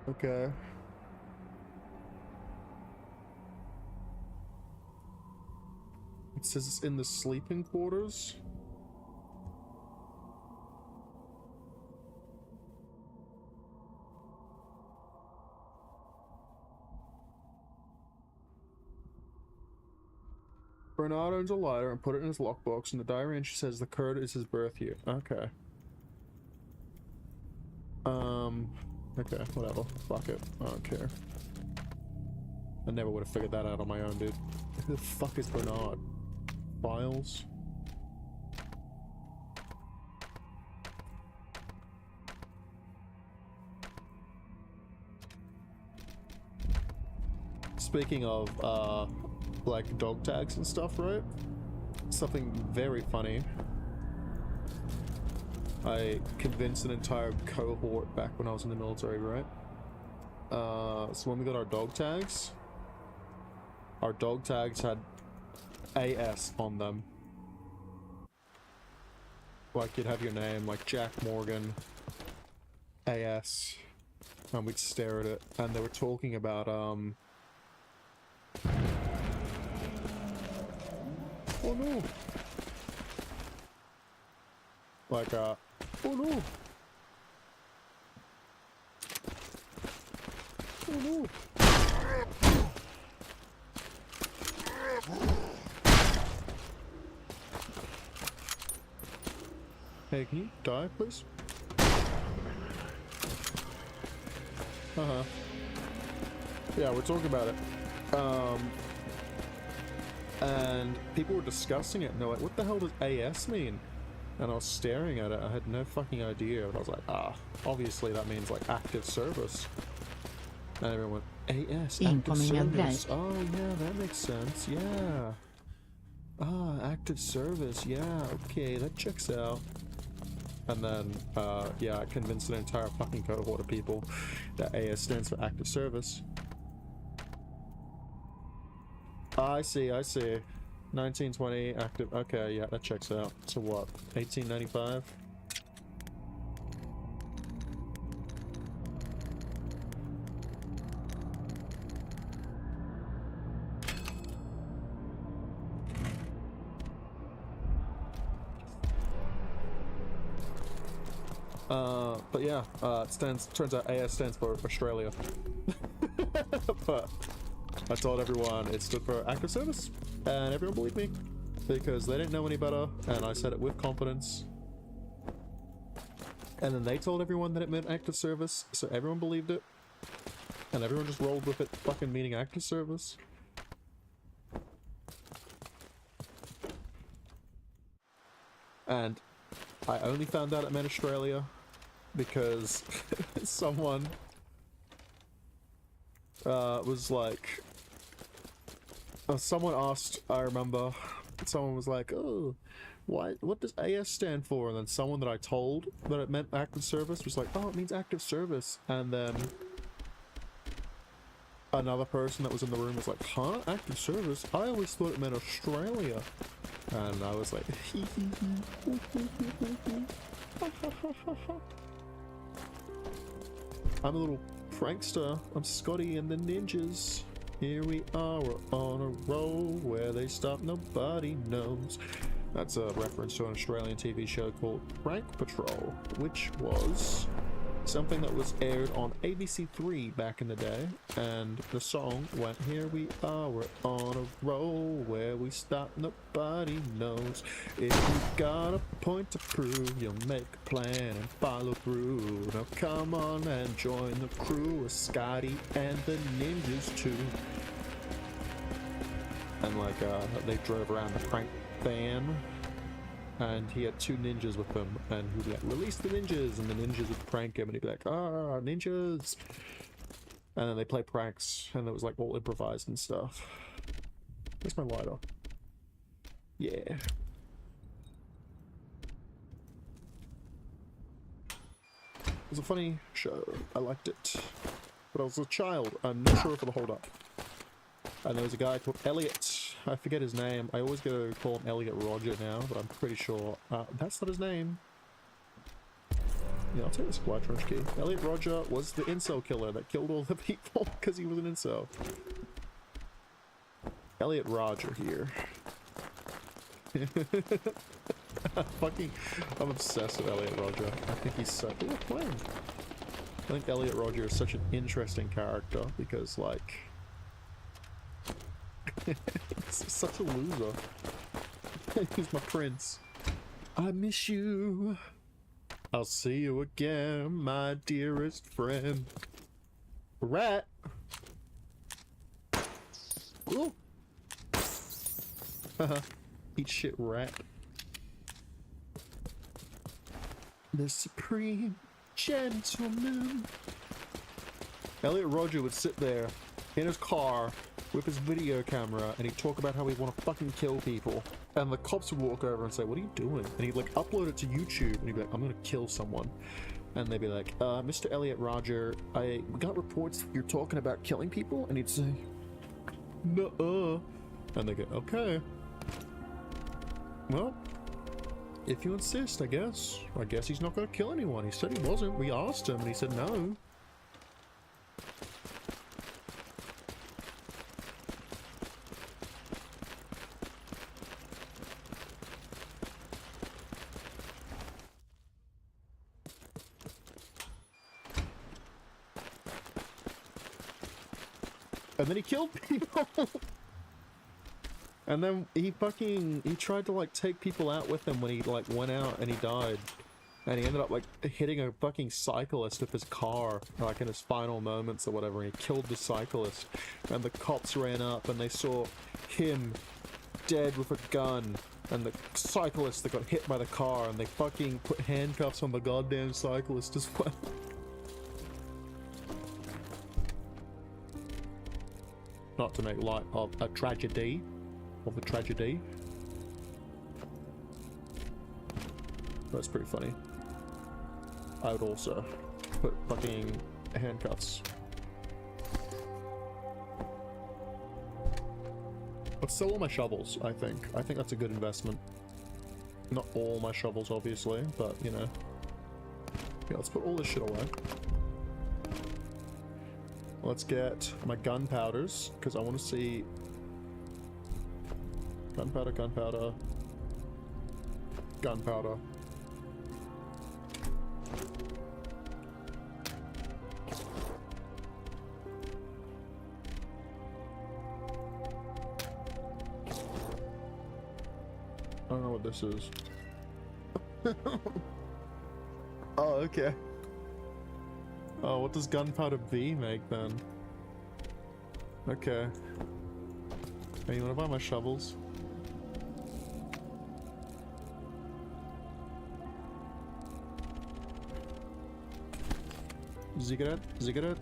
Okay. It says it's in the sleeping quarters. Bernard owns a lighter and put it in his lockbox. In the diary entry says the Kurd is his birth year. Okay. Okay, whatever. Fuck it. I don't care. I never would have figured that out on my own, dude. Who the fuck is Bernard? Files? Speaking of, like dog tags and stuff, right? Something very funny. I convinced an entire cohort back when I was in the military, right? So when we got our dog tags had AS on them. Like you'd have your name, like Jack Morgan, AS, and we'd stare at it, and they were talking about, oh no! Like, oh no! Oh no! Hey, can you die, please? Yeah, we're talking about it. And people were discussing it, and they're like, what the hell does AS mean? And I was staring at it, I had no fucking idea, but I was like, obviously that means like active service. And everyone went, AS, active Incoming service. address. Oh yeah, that makes sense, yeah. Active service, yeah, okay, that checks out. And then, yeah, I convinced an entire fucking cohort of people that AS stands for active service. I see. 1920 active. Okay, yeah, that checks out. So what? 1895? But yeah, turns out AS stands for Australia. But I told everyone it stood for active service, and everyone believed me because they didn't know any better, and I said it with confidence. And then they told everyone that it meant active service, so everyone believed it, and everyone just rolled with it fucking meaning active service. And I only found out it meant Australia because someone was like, someone asked, I remember, someone was like, oh, what does AS stand for? And then someone that I told that it meant active service was like, oh, it means active service. And then another person that was in the room was like, huh? Active service? I always thought it meant Australia. And I was like, I'm a little prankster. I'm Scotty and the Ninjas. Here we are, we're on a roll. Where they stop, nobody knows. That's a reference to an Australian TV show called Prank Patrol, which was something that was aired on ABC3 back in the day, and the song went, here we are, we're on a roll, where we stop, nobody knows. If you got a point to prove, you'll make a plan and follow through. Now come on and join the crew with Scotty and the Ninjas too. And like, they drove around the prank van, and he had two ninjas with him, and he'd be like, release the ninjas, and the ninjas would prank him, and he'd be like, ah, ninjas, and then they play pranks, and it was like all improvised and stuff. Where's my lighter? Yeah. It was a funny show. I liked it. But I was a child. I'm not sure if it'll hold up. And there was a guy called Elliot. I forget his name. I always go call him Elliot Roger now, but I'm pretty sure that's not his name. Yeah, I'll take the supply trench key. Elliot Roger was the incel killer that killed all the people because he was an incel. Elliot Roger here. I'm obsessed with Elliot Roger. I think he's such a plan. I think Elliot Roger is such an interesting character because, like, he's such a loser. He's my prince. I miss you. I'll see you again, my dearest friend. Rat. Ooh. Eat shit, rat. The supreme gentleman. Elliot Roger would sit there in his car with his video camera and he'd talk about how he'd want to fucking kill people. And the cops would walk over and say, what are you doing? And he'd like upload it to YouTube and he'd be like, I'm gonna kill someone. And they'd be like, Mr. Elliot Roger, we got reports that you're talking about killing people? And he'd say, nuh-uh. And they go, okay. Well, if you insist, I guess. I guess he's not gonna kill anyone. He said he wasn't. We asked him and he said no. And then he killed people. And then he tried to like take people out with him when he like went out and he died. And he ended up like hitting a fucking cyclist with his car, like in his final moments or whatever, and he killed the cyclist. And the cops ran up and they saw him dead with a gun, and the cyclist that got hit by the car, and they fucking put handcuffs on the goddamn cyclist as well. Not to make light of a tragedy. That's pretty funny. I would also put fucking handcuffs. Let's sell all my shovels, I think. I think that's a good investment. Not all my shovels, obviously, but, you know. Yeah, let's put all this shit away. Let's get my gunpowders, because I want to see... Gunpowder, gunpowder... Gunpowder. I don't know what this is. Oh, okay. Oh, what does gunpowder B make then? Okay. Hey, you wanna buy my shovels? Ziggurate? Ziggurate?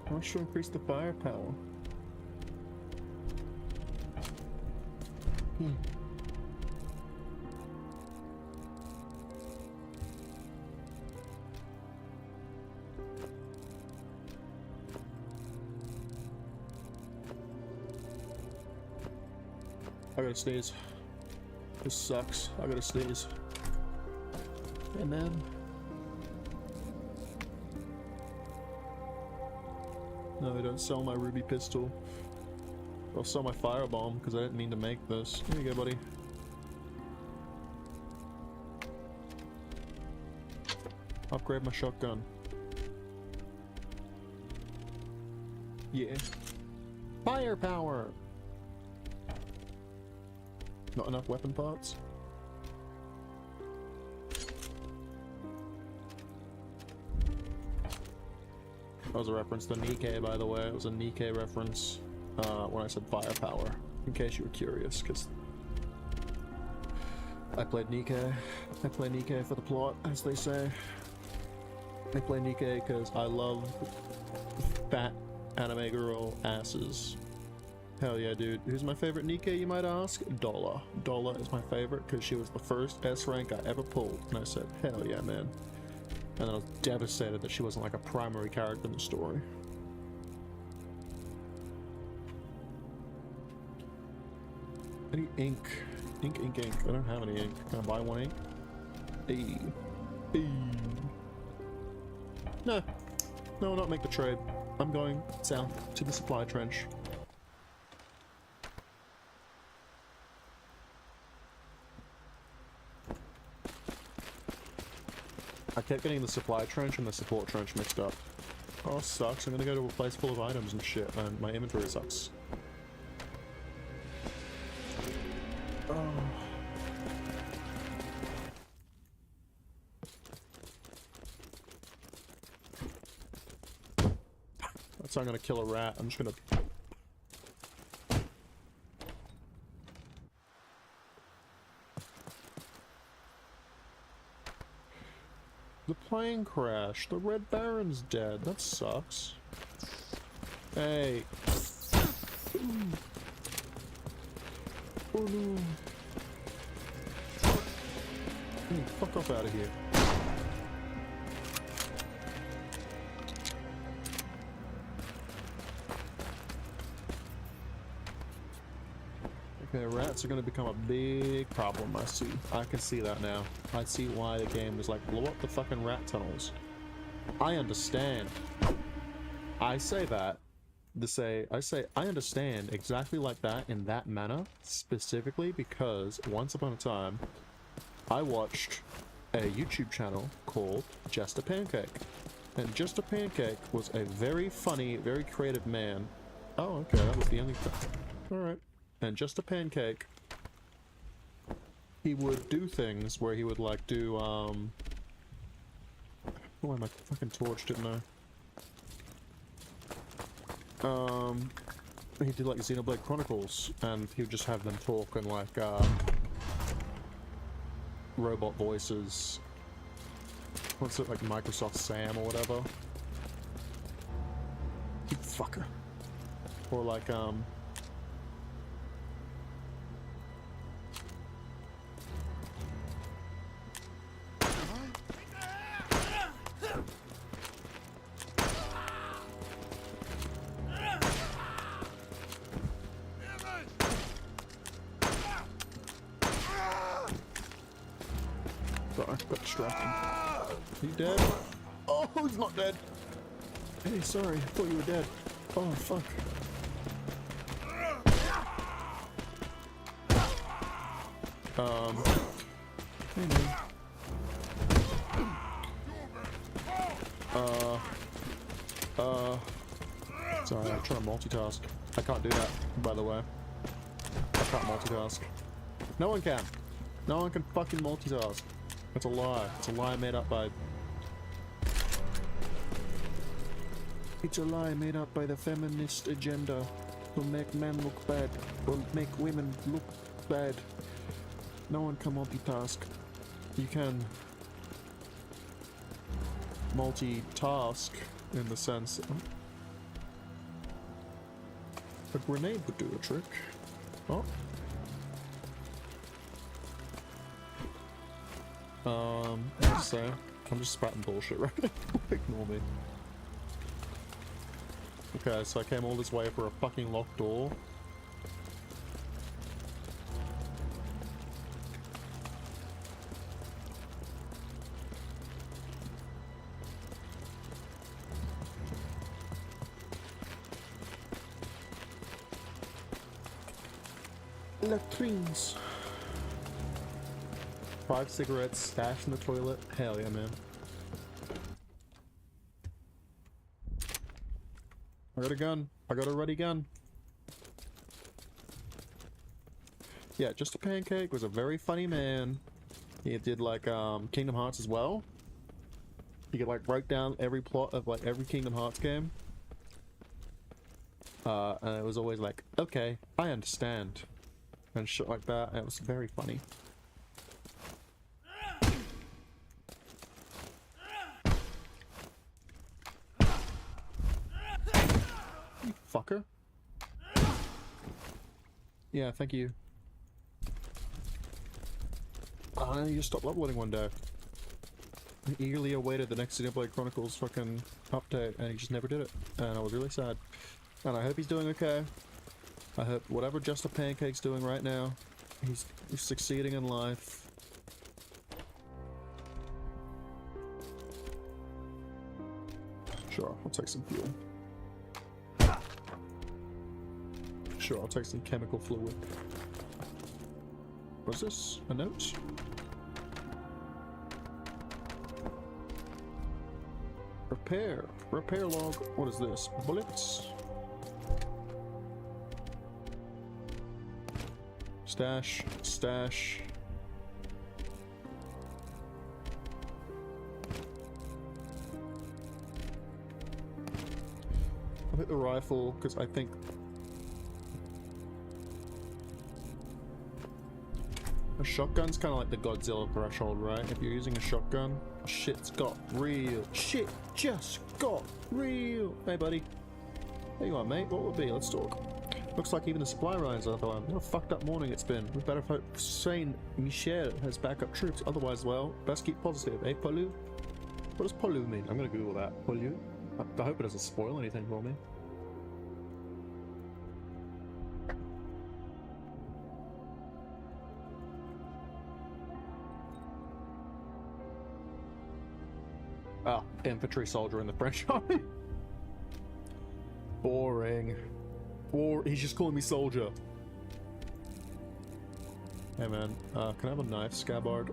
I want to increase the firepower. I gotta sneeze. This sucks. I gotta sneeze. Hey man. No, they don't sell my ruby pistol. They'll sell my firebomb because I didn't mean to make this. Here you go, buddy. Upgrade my shotgun. Yeah. Firepower! Not enough weapon parts? That was a reference to Nikke, by the way. It was a Nikke reference when I said firepower, in case you were curious, because I played Nikke. I play Nikke for the plot, as they say. I play Nikke because I love fat anime girl asses. Hell yeah, dude. Who's my favorite Nikke, you might ask? Dolla. Dolla is my favorite because she was the first S rank I ever pulled, and I said, hell yeah, man. And then I was devastated that she wasn't like a primary character in the story. I need ink. Ink, ink, ink. I don't have any ink. Can I buy one ink? Hey. Hey. No. No, I'll not make the trade. I'm going south to the supply trench. I kept getting the supply trench and the support trench mixed up. Oh, sucks. I'm gonna go to a place full of items and shit, and my inventory sucks. Oh. That's how I'm gonna kill a rat. I'm just gonna... The plane crashed. The Red Baron's dead. That sucks. Hey. Oh no. Fuck off out of here. Okay, rats are gonna become a big problem, I see. I can see that now. I see why the game was like, blow up the fucking rat tunnels. I understand. I say that I understand exactly like that in that manner, specifically because once upon a time, I watched a YouTube channel called Just a Pancake. And Just a Pancake was a very funny, very creative man. Oh, okay, that was the only thing. Alright. And Just a Pancake, he would do things where he would like do, oh, my fucking torch, didn't I? He did like Xenoblade Chronicles, and he would just have them talk and like, robot voices. What's it, like Microsoft Sam or whatever? You fucker. Or like, sorry, got distracted. Are you dead? Oh, he's not dead. Hey, sorry, I thought you were dead. Oh, fuck. Hey, man. Sorry, I'm trying to multitask. I can't do that, by the way. I can't multitask. No one can. No one can fucking multitask. It's a lie. It's a lie made up by... It's a lie made up by the feminist agenda to make men look bad, or make women look bad. No one can multitask. You can multitask in the sense that a grenade would do the trick. Oh. I'm just spouting bullshit right now. Ignore me. Okay, so I came all this way for a fucking locked door. Latrines. 5 cigarettes stashed in the toilet. Hell yeah, man. I got a gun. I got a ready gun. Yeah, Just a Pancake was a very funny man. He did like Kingdom Hearts as well. He could like break down every plot of like every Kingdom Hearts game. And it was always like, okay, I understand. And shit like that. And it was very funny. You fucker. Yeah, thank you. You just stopped uploading one day. I eagerly awaited the next Xenoblade Chronicles fucking update, and he just never did it. And I was really sad. And I hope he's doing okay. I hope whatever Just a Pancake's doing right now, he's succeeding in life. Sure, I'll take some fuel. Sure, I'll take some chemical fluid. What's this? A note? Repair. Repair log. What is this? Bullets? Stash. Stash. I'll hit the rifle because I think a shotgun's kind of like the Godzilla threshold, right? If you're using a shotgun, shit's got real. Shit just got real. Hey, buddy. There you are, mate. What would be? Let's talk. Looks like even the supply lines are gone. What a fucked up morning it's been. We better hope Saint Michel has backup troops. Otherwise, well, best keep positive. Eh, Polu? What does Polu mean? I'm gonna Google that. Polu? I hope it doesn't spoil anything for me. Oh, infantry soldier in the French army. Boring. Or he's just calling me soldier. Hey man, can I have a knife, Scabbard?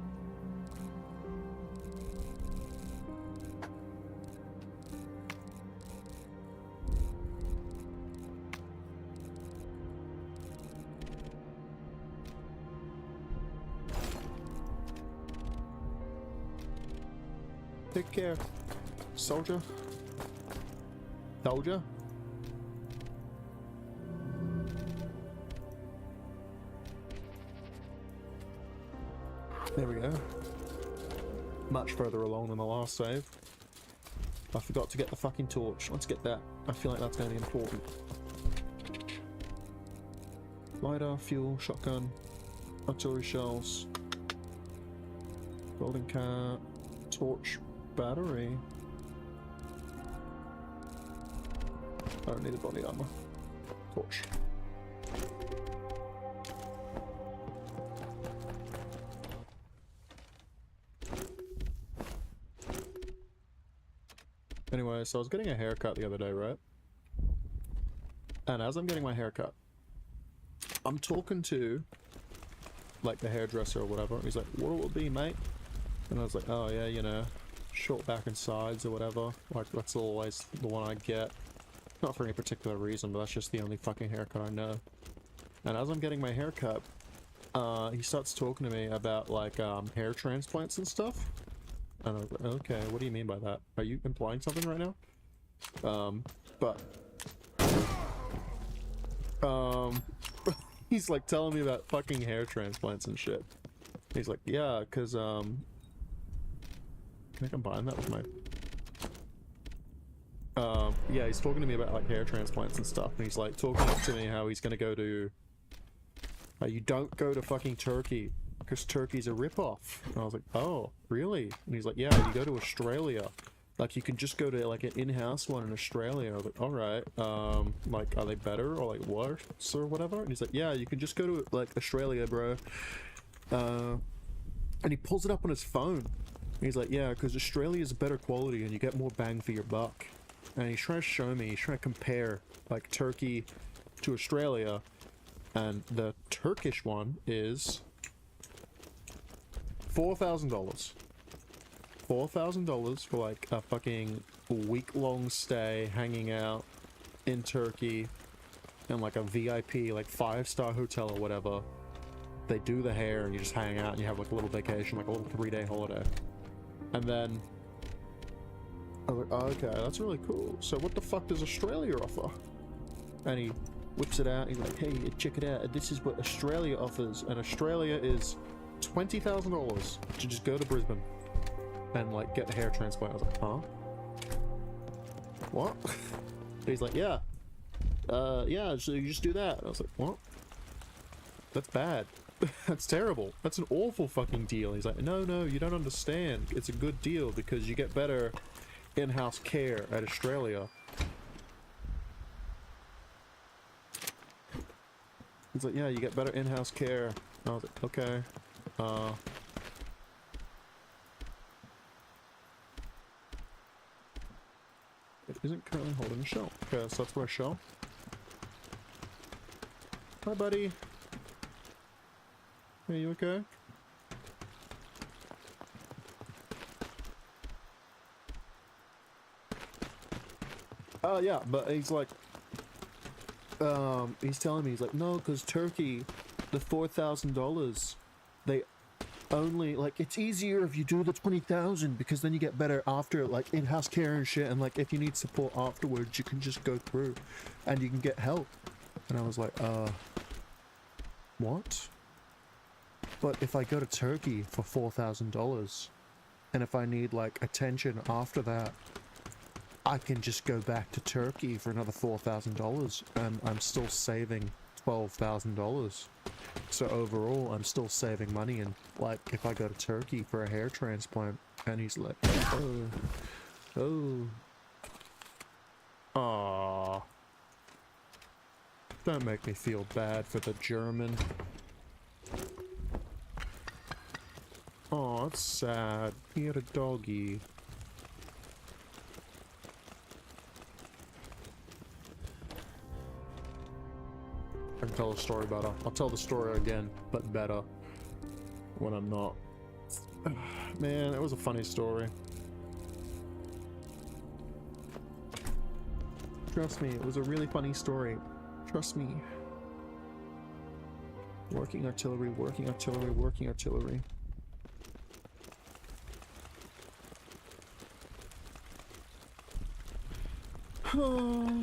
Take care, soldier. Soldier. There we go. Much further along than the last save. I forgot to get the fucking torch. Let's get that. I feel like that's going to be important. Lighter, fuel, shotgun, artillery shells, welding car, torch, battery. I don't need a body armor. Torch. Anyway, so I was getting a haircut the other day, right? And as I'm getting my haircut, I'm talking to, like, the hairdresser or whatever. He's like, what will it be, mate? And I was like, oh yeah, you know, short back and sides or whatever. Like, that's always the one I get. Not for any particular reason, but that's just the only fucking haircut I know. And as I'm getting my haircut, he starts talking to me about, like, hair transplants and stuff. And I was like, okay, what do you mean by that? Are you implying something right now? He's like telling me about fucking hair transplants and shit. He's like, yeah, cause, can I combine that with my... yeah, he's talking to me about, like, hair transplants and stuff, and he's, like, talking to me how he's gonna go to... you don't go to fucking Turkey, because Turkey's a rip-off. And I was like, oh, really? And he's like, yeah, you go to Australia. Like, you can just go to, like, an in-house one in Australia. I was like, alright, like, are they better, or, like, worse, or whatever? And he's like, yeah, you can just go to, like, Australia, bro. And he pulls it up on his phone. And he's like, yeah, because Australia's better quality, and you get more bang for your buck. And he's trying to show me, he's trying to compare, like, Turkey to Australia. And the Turkish one is $4,000. $4,000 for, like, a fucking week-long stay hanging out in Turkey in, like, a VIP, like, 5-star hotel or whatever. They do the hair and you just hang out and you have, like, a little vacation, like a little 3-day holiday. And then I was like, oh, okay, that's really cool. So what the fuck does Australia offer? And he whips it out. He's like, hey, check it out. This is what Australia offers. And Australia is $20,000 to just go to Brisbane and, like, get a hair transplant. I was like, huh? What? He's like, yeah. Yeah, so you just do that. And I was like, what? That's bad. That's terrible. That's an awful fucking deal. He's like, no, no, you don't understand. It's a good deal because you get better in-house care at Australia. He's like, yeah, you get better in-house care. And I was like, okay. It isn't currently holding a shell. Okay, so that's where a shell. Hi, buddy. Are you okay? Oh, yeah, but he's like, he's telling me, he's like, no, because Turkey, the $4,000, they only, like, it's easier if you do the 20,000 because then you get better after, like, in-house care and shit, and, like, if you need support afterwards, you can just go through and you can get help. And I was like, what? But if I go to Turkey for $4,000, and if I need, like, attention after that, I can just go back to Turkey for another $4,000, and I'm still saving $12,000. So overall, I'm still saving money, and, like, if I go to Turkey for a hair transplant, and he's like, oh. Aww. Don't make me feel bad for the German. Oh, it's sad. He had a doggy. I can tell the story better. I'll tell the story again, but better when I'm not. Man, it was a funny story. Trust me, it was a really funny story. Trust me. Working artillery, working artillery, working artillery. Support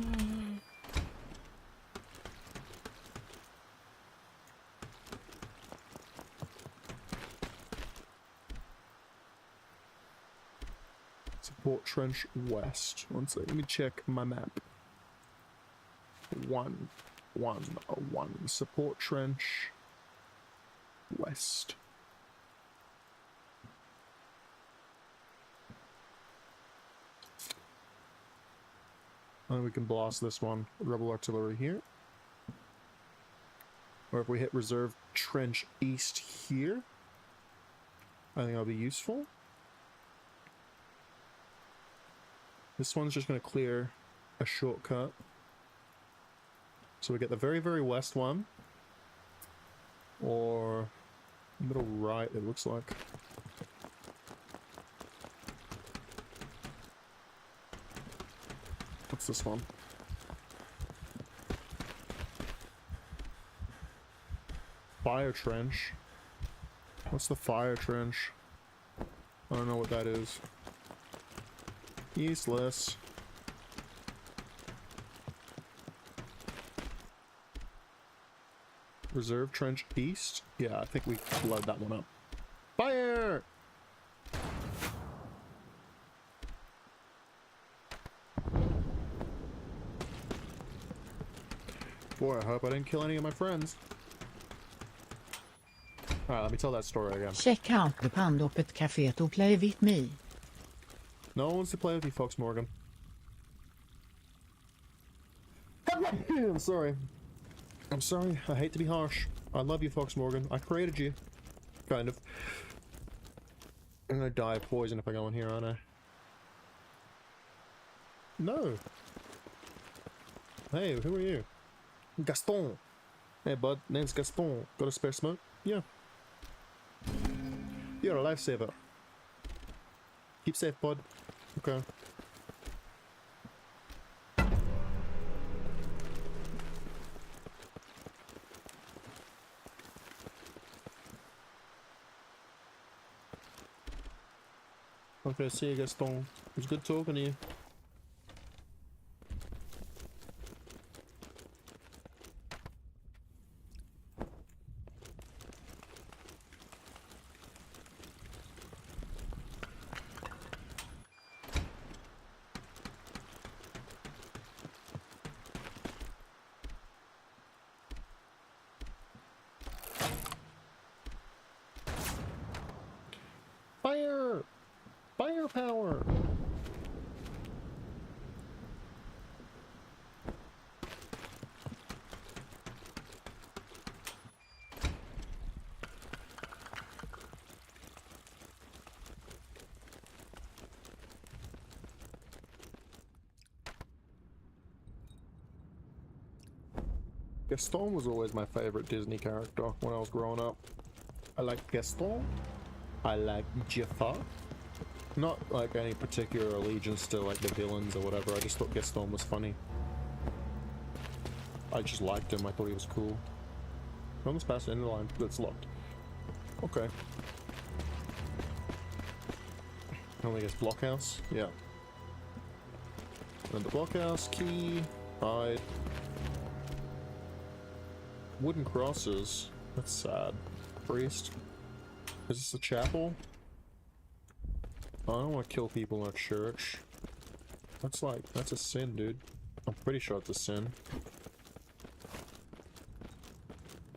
trench west. One second, let me check my map. One. Support trench west. And we can blast this one. Rebel artillery here. Or if we hit reserve trench east here, I think that'll be useful. This one's just going to clear a shortcut. So we get the very, very west one. Or middle right, it looks like. What's this one? Fire trench. What's the fire trench? I don't know what that is. Useless. Reserve trench east? Yeah, I think we load that one up. Fire! Boy, I hope I didn't kill any of my friends. Alright, let me tell that story again. Check out the Pandopet Cafe to play with me. No one wants to play with you, Fox Morgan. I'm sorry. I'm sorry. I hate to be harsh. I love you, Fox Morgan. I created you. Kind of. I'm gonna die of poison if I go in here, aren't I? No. Hey, who are you? Gaston. Hey, bud. Name's Gaston. Got a spare smoke? Yeah. You're a lifesaver. Keep safe, bud. Okay. Okay, see you, Gaston. It was good talking to you. Fire! Firepower! Gaston was always my favorite Disney character when I was growing up. I like Gaston. I like Jafar. Not like any particular allegiance to like the villains or whatever. I just thought Gaston was funny. I just liked him. I thought he was cool. I almost passed the end of the line. That's locked. Okay. I guess blockhouse. Yeah. And the blockhouse key. Hide. Wooden crosses. That's sad. Priest. Is this a chapel? I don't want to kill people in a church. That's like, that's a sin, dude. I'm pretty sure it's a sin.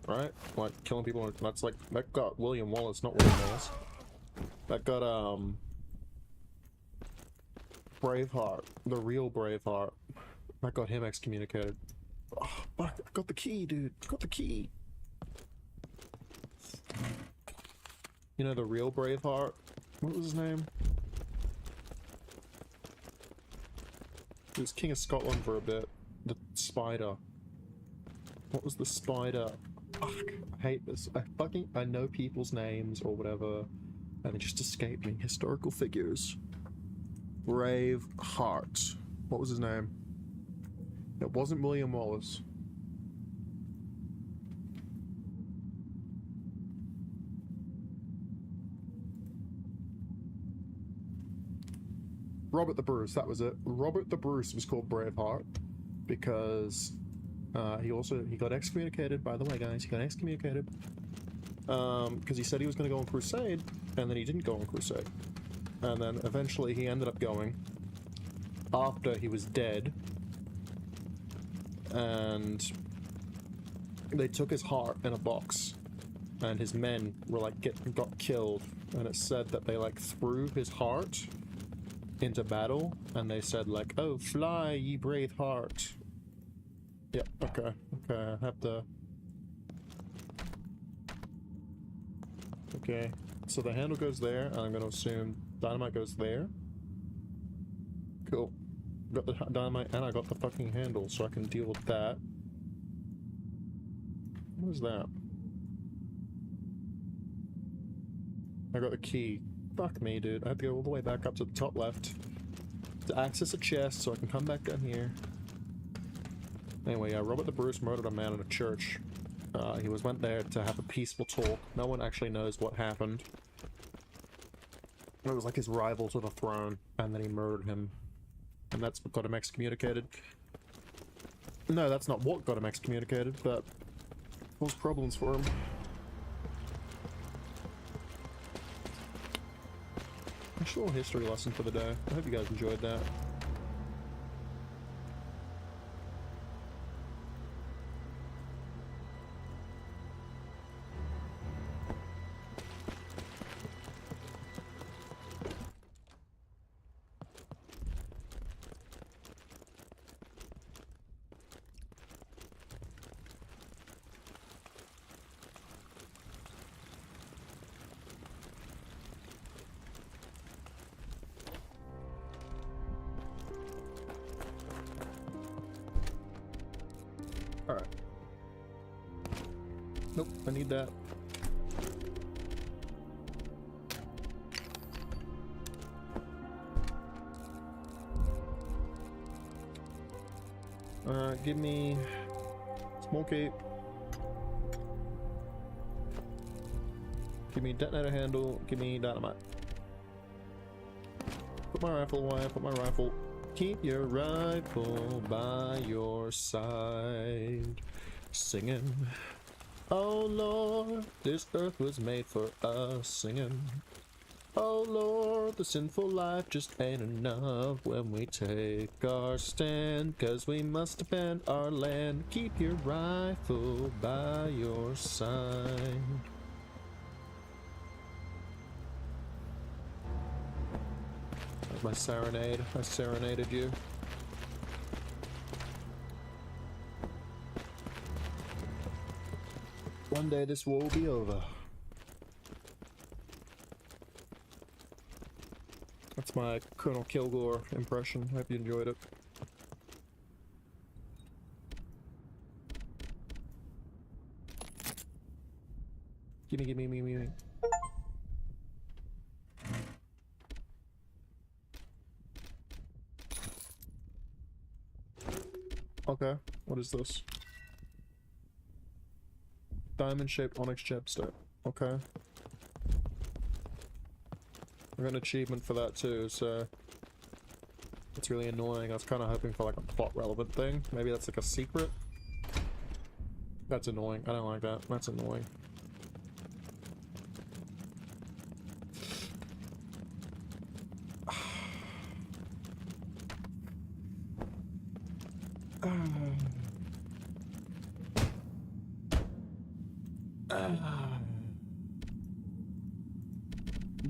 Right? Like, killing people, that's like, that got William Wallace, not William Wallace. That got, Braveheart. The real Braveheart. That got him excommunicated. Oh, fuck, I got the key, dude. I got the key. You know the real Braveheart? What was his name? He was King of Scotland for a bit. The spider. What was the spider? Fuck, I hate this. I know people's names or whatever, and they just escape me. Historical figures. Braveheart. What was his name? It wasn't William Wallace. Robert the Bruce, that was it. Robert the Bruce was called Braveheart because he got excommunicated, by the way, guys. He got excommunicated because he said he was going to go on crusade, and then he didn't go on crusade. And then eventually he ended up going after he was dead, and they took his heart in a box, and his men were like got killed, and it said that they like threw his heart into battle, and they said like, "Oh, fly, ye brave heart." Yep. Okay. I have to. Okay. So the handle goes there, and I'm gonna assume dynamite goes there. Cool. Got the dynamite, and I got the fucking handle, so I can deal with that. What is that? I got the key. Fuck me, dude. I have to go all the way back up to the top left to access a chest so I can come back down here. Anyway, Robert the Bruce murdered a man in a church. He went there to have a peaceful talk. No one actually knows what happened. It was like his rival to the throne, and then he murdered him. And that's what got him excommunicated. No, that's not what got him excommunicated, but caused problems for him. Actually, a little history lesson for the day. I hope you guys enjoyed that. Alright. Nope, I need that. Give me small cape. Give me detonator handle. Give me dynamite. Put my rifle away. Put my rifle. Keep your rifle by your side, singing. Oh Lord, this earth was made for us, singing. Oh Lord, the sinful life just ain't enough when we take our stand, 'cause we must defend our land. Keep your rifle by your side. That's my serenade. I serenaded you. One day this war will be over. That's my Colonel Kilgore impression. Hope you enjoyed it. Gimme. Okay, what is this? Diamond-shaped onyx gemstone. Okay. I got an achievement for that too, so it's really annoying. I was kind of hoping for like a plot-relevant thing. Maybe that's like a secret. That's annoying. I don't like that. That's annoying.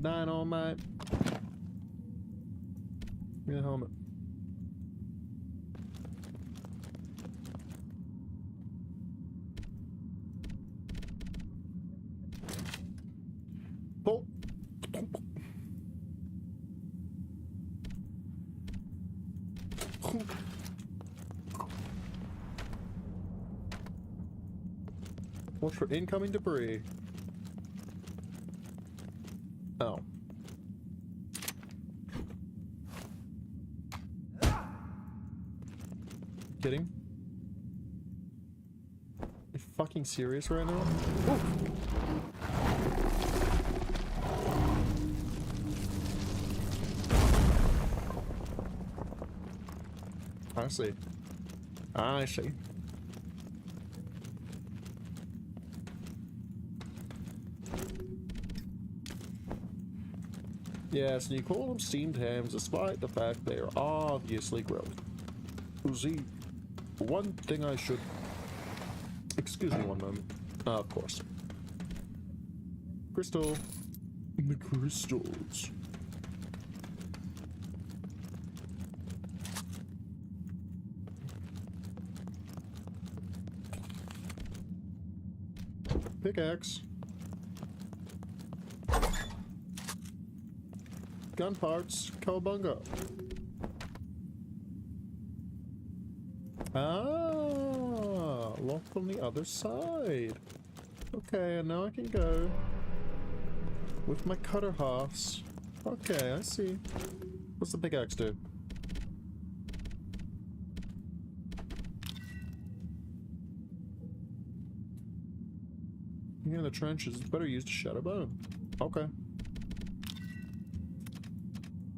Dynamite. Give me the helmet. Bolt. Watch for incoming debris. Oh. Kidding? You fucking serious right now? Ooh. I see. I see. Yes, and you call them steamed hams despite the fact they are obviously grilled. Z, one thing I should... Excuse me one moment. Of course. Crystal. The crystals. Pickaxe. Gun parts. Cowabunga. Ah, locked on the other side. Okay, and now I can go with my cutter halves. Okay, I see. What's the pickaxe do? You're in the trenches. It's better used to shatter bone. Okay.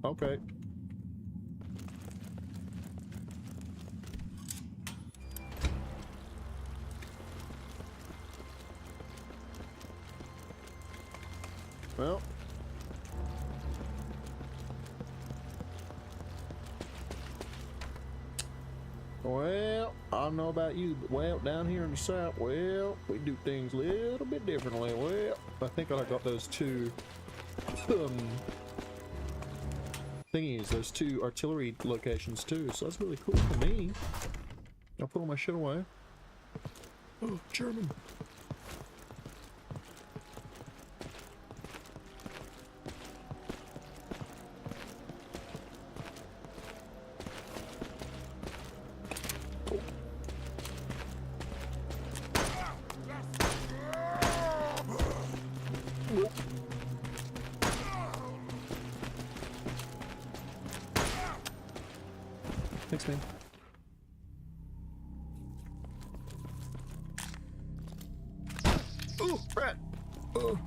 Okay. Well. Well, I don't know about you, but well, down here in the south, well, we do things a little bit differently. Well, I think I got those two thingies, those two artillery locations too, so that's really cool for me. I'll put all my shit away. Oh, German. Thanks, man. Ooh, rat! Oh.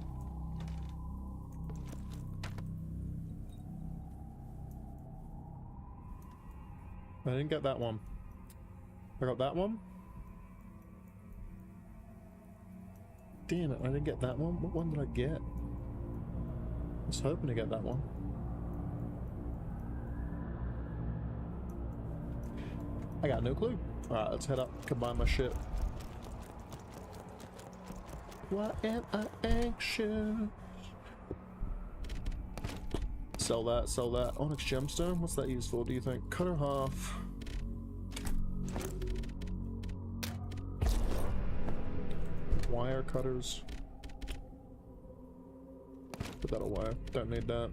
I didn't get that one. I got that one? Damn it, I didn't get that one. What one did I get? I was hoping to get that one. I got no clue. Alright, let's head up, combine my shit. Why am I anxious? Sell that, sell that. Onyx gemstone? What's that used for, do you think? Cut her half. Wire cutters. Put that away. Don't need that.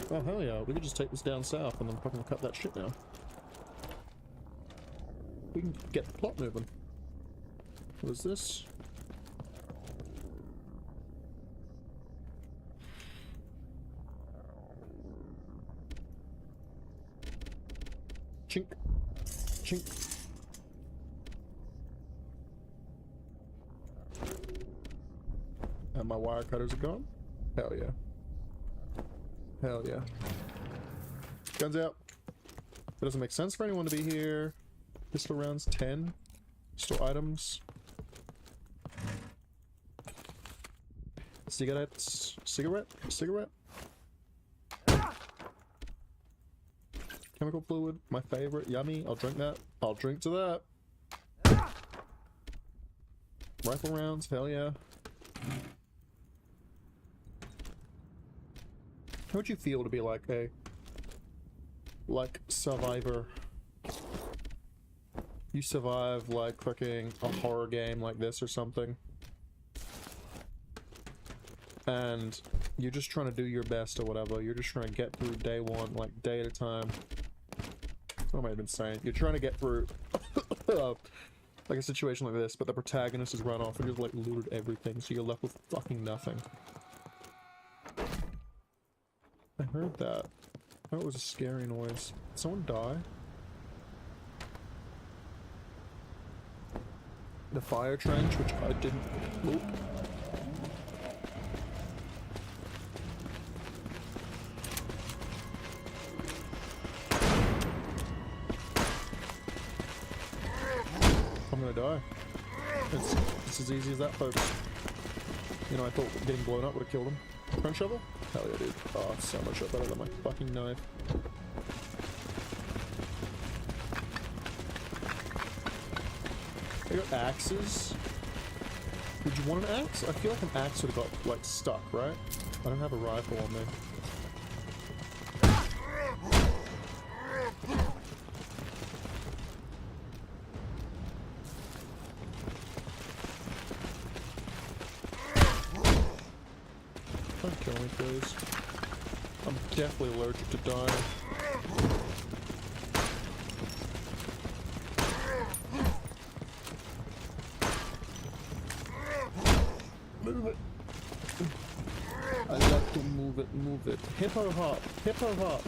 Oh hell yeah, we could just take this down south and then fucking cut that shit down. We can get the plot moving. What is this? Chink. Chink. And my wire cutters are gone? Hell yeah. Hell yeah. Guns out. It doesn't make sense for anyone to be here. Pistol rounds 10. Store items. Cigarettes. Cigarette? Cigarette? Chemical fluid. My favorite. Yummy. I'll drink that. I'll drink to that. Rifle rounds. Hell yeah. How would you feel to be like a survivor? You survive like fucking a horror game like this or something, and you're just trying to do your best or whatever. You're just trying to get through day one, like day at a time. What am I even saying? You're trying to get through like a situation like this, but the protagonist has run off and just like looted everything, so you're left with fucking nothing. I heard that. That was a scary noise. Did someone die? The fire trench, which I didn't. Oop. I'm gonna die. It's as easy as that, folks. You know, I thought getting blown up would have killed him. Front shovel? Hell yeah, dude. Oh, it's so much better than my fucking knife. I got axes. Would you want an axe? I feel like an axe would have got, like, stuck, right? I don't have a rifle on me. Don't kill me, please. I'm definitely allergic to dying. Move it. I like to move it, move it. Hippo hop, hippo hop.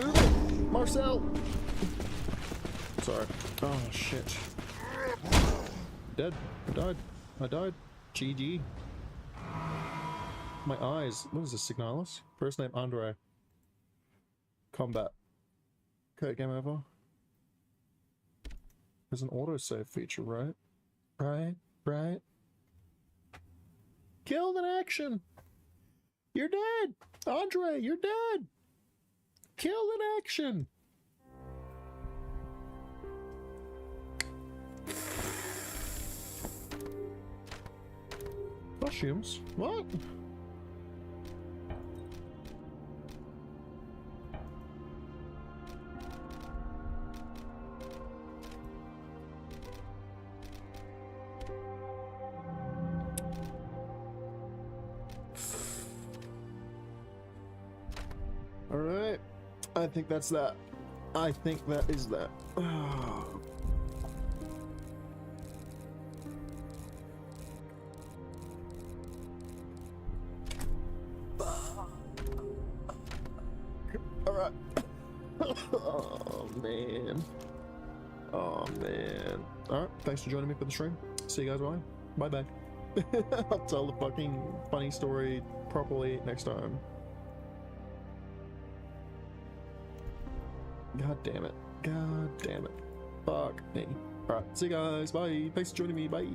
Move it, Marcel. Sorry. Oh shit. Dead. I died. I died. GG. My eyes. What is this, Signalis? First name Andre. Combat. Okay, game over. There's an autosave feature, right? Right? Killed in action! You're dead! Andre, you're dead! Killed in action! Mushrooms? What? Alright. I think that's that. I think that is that. Alright. Oh man. Oh man. Alright, thanks for joining me for the stream. See you guys bye. Bye bye. I'll tell the fucking funny story properly next time. God damn it. God damn it. Fuck me. Alright, see you guys. Bye. Thanks for joining me. Bye.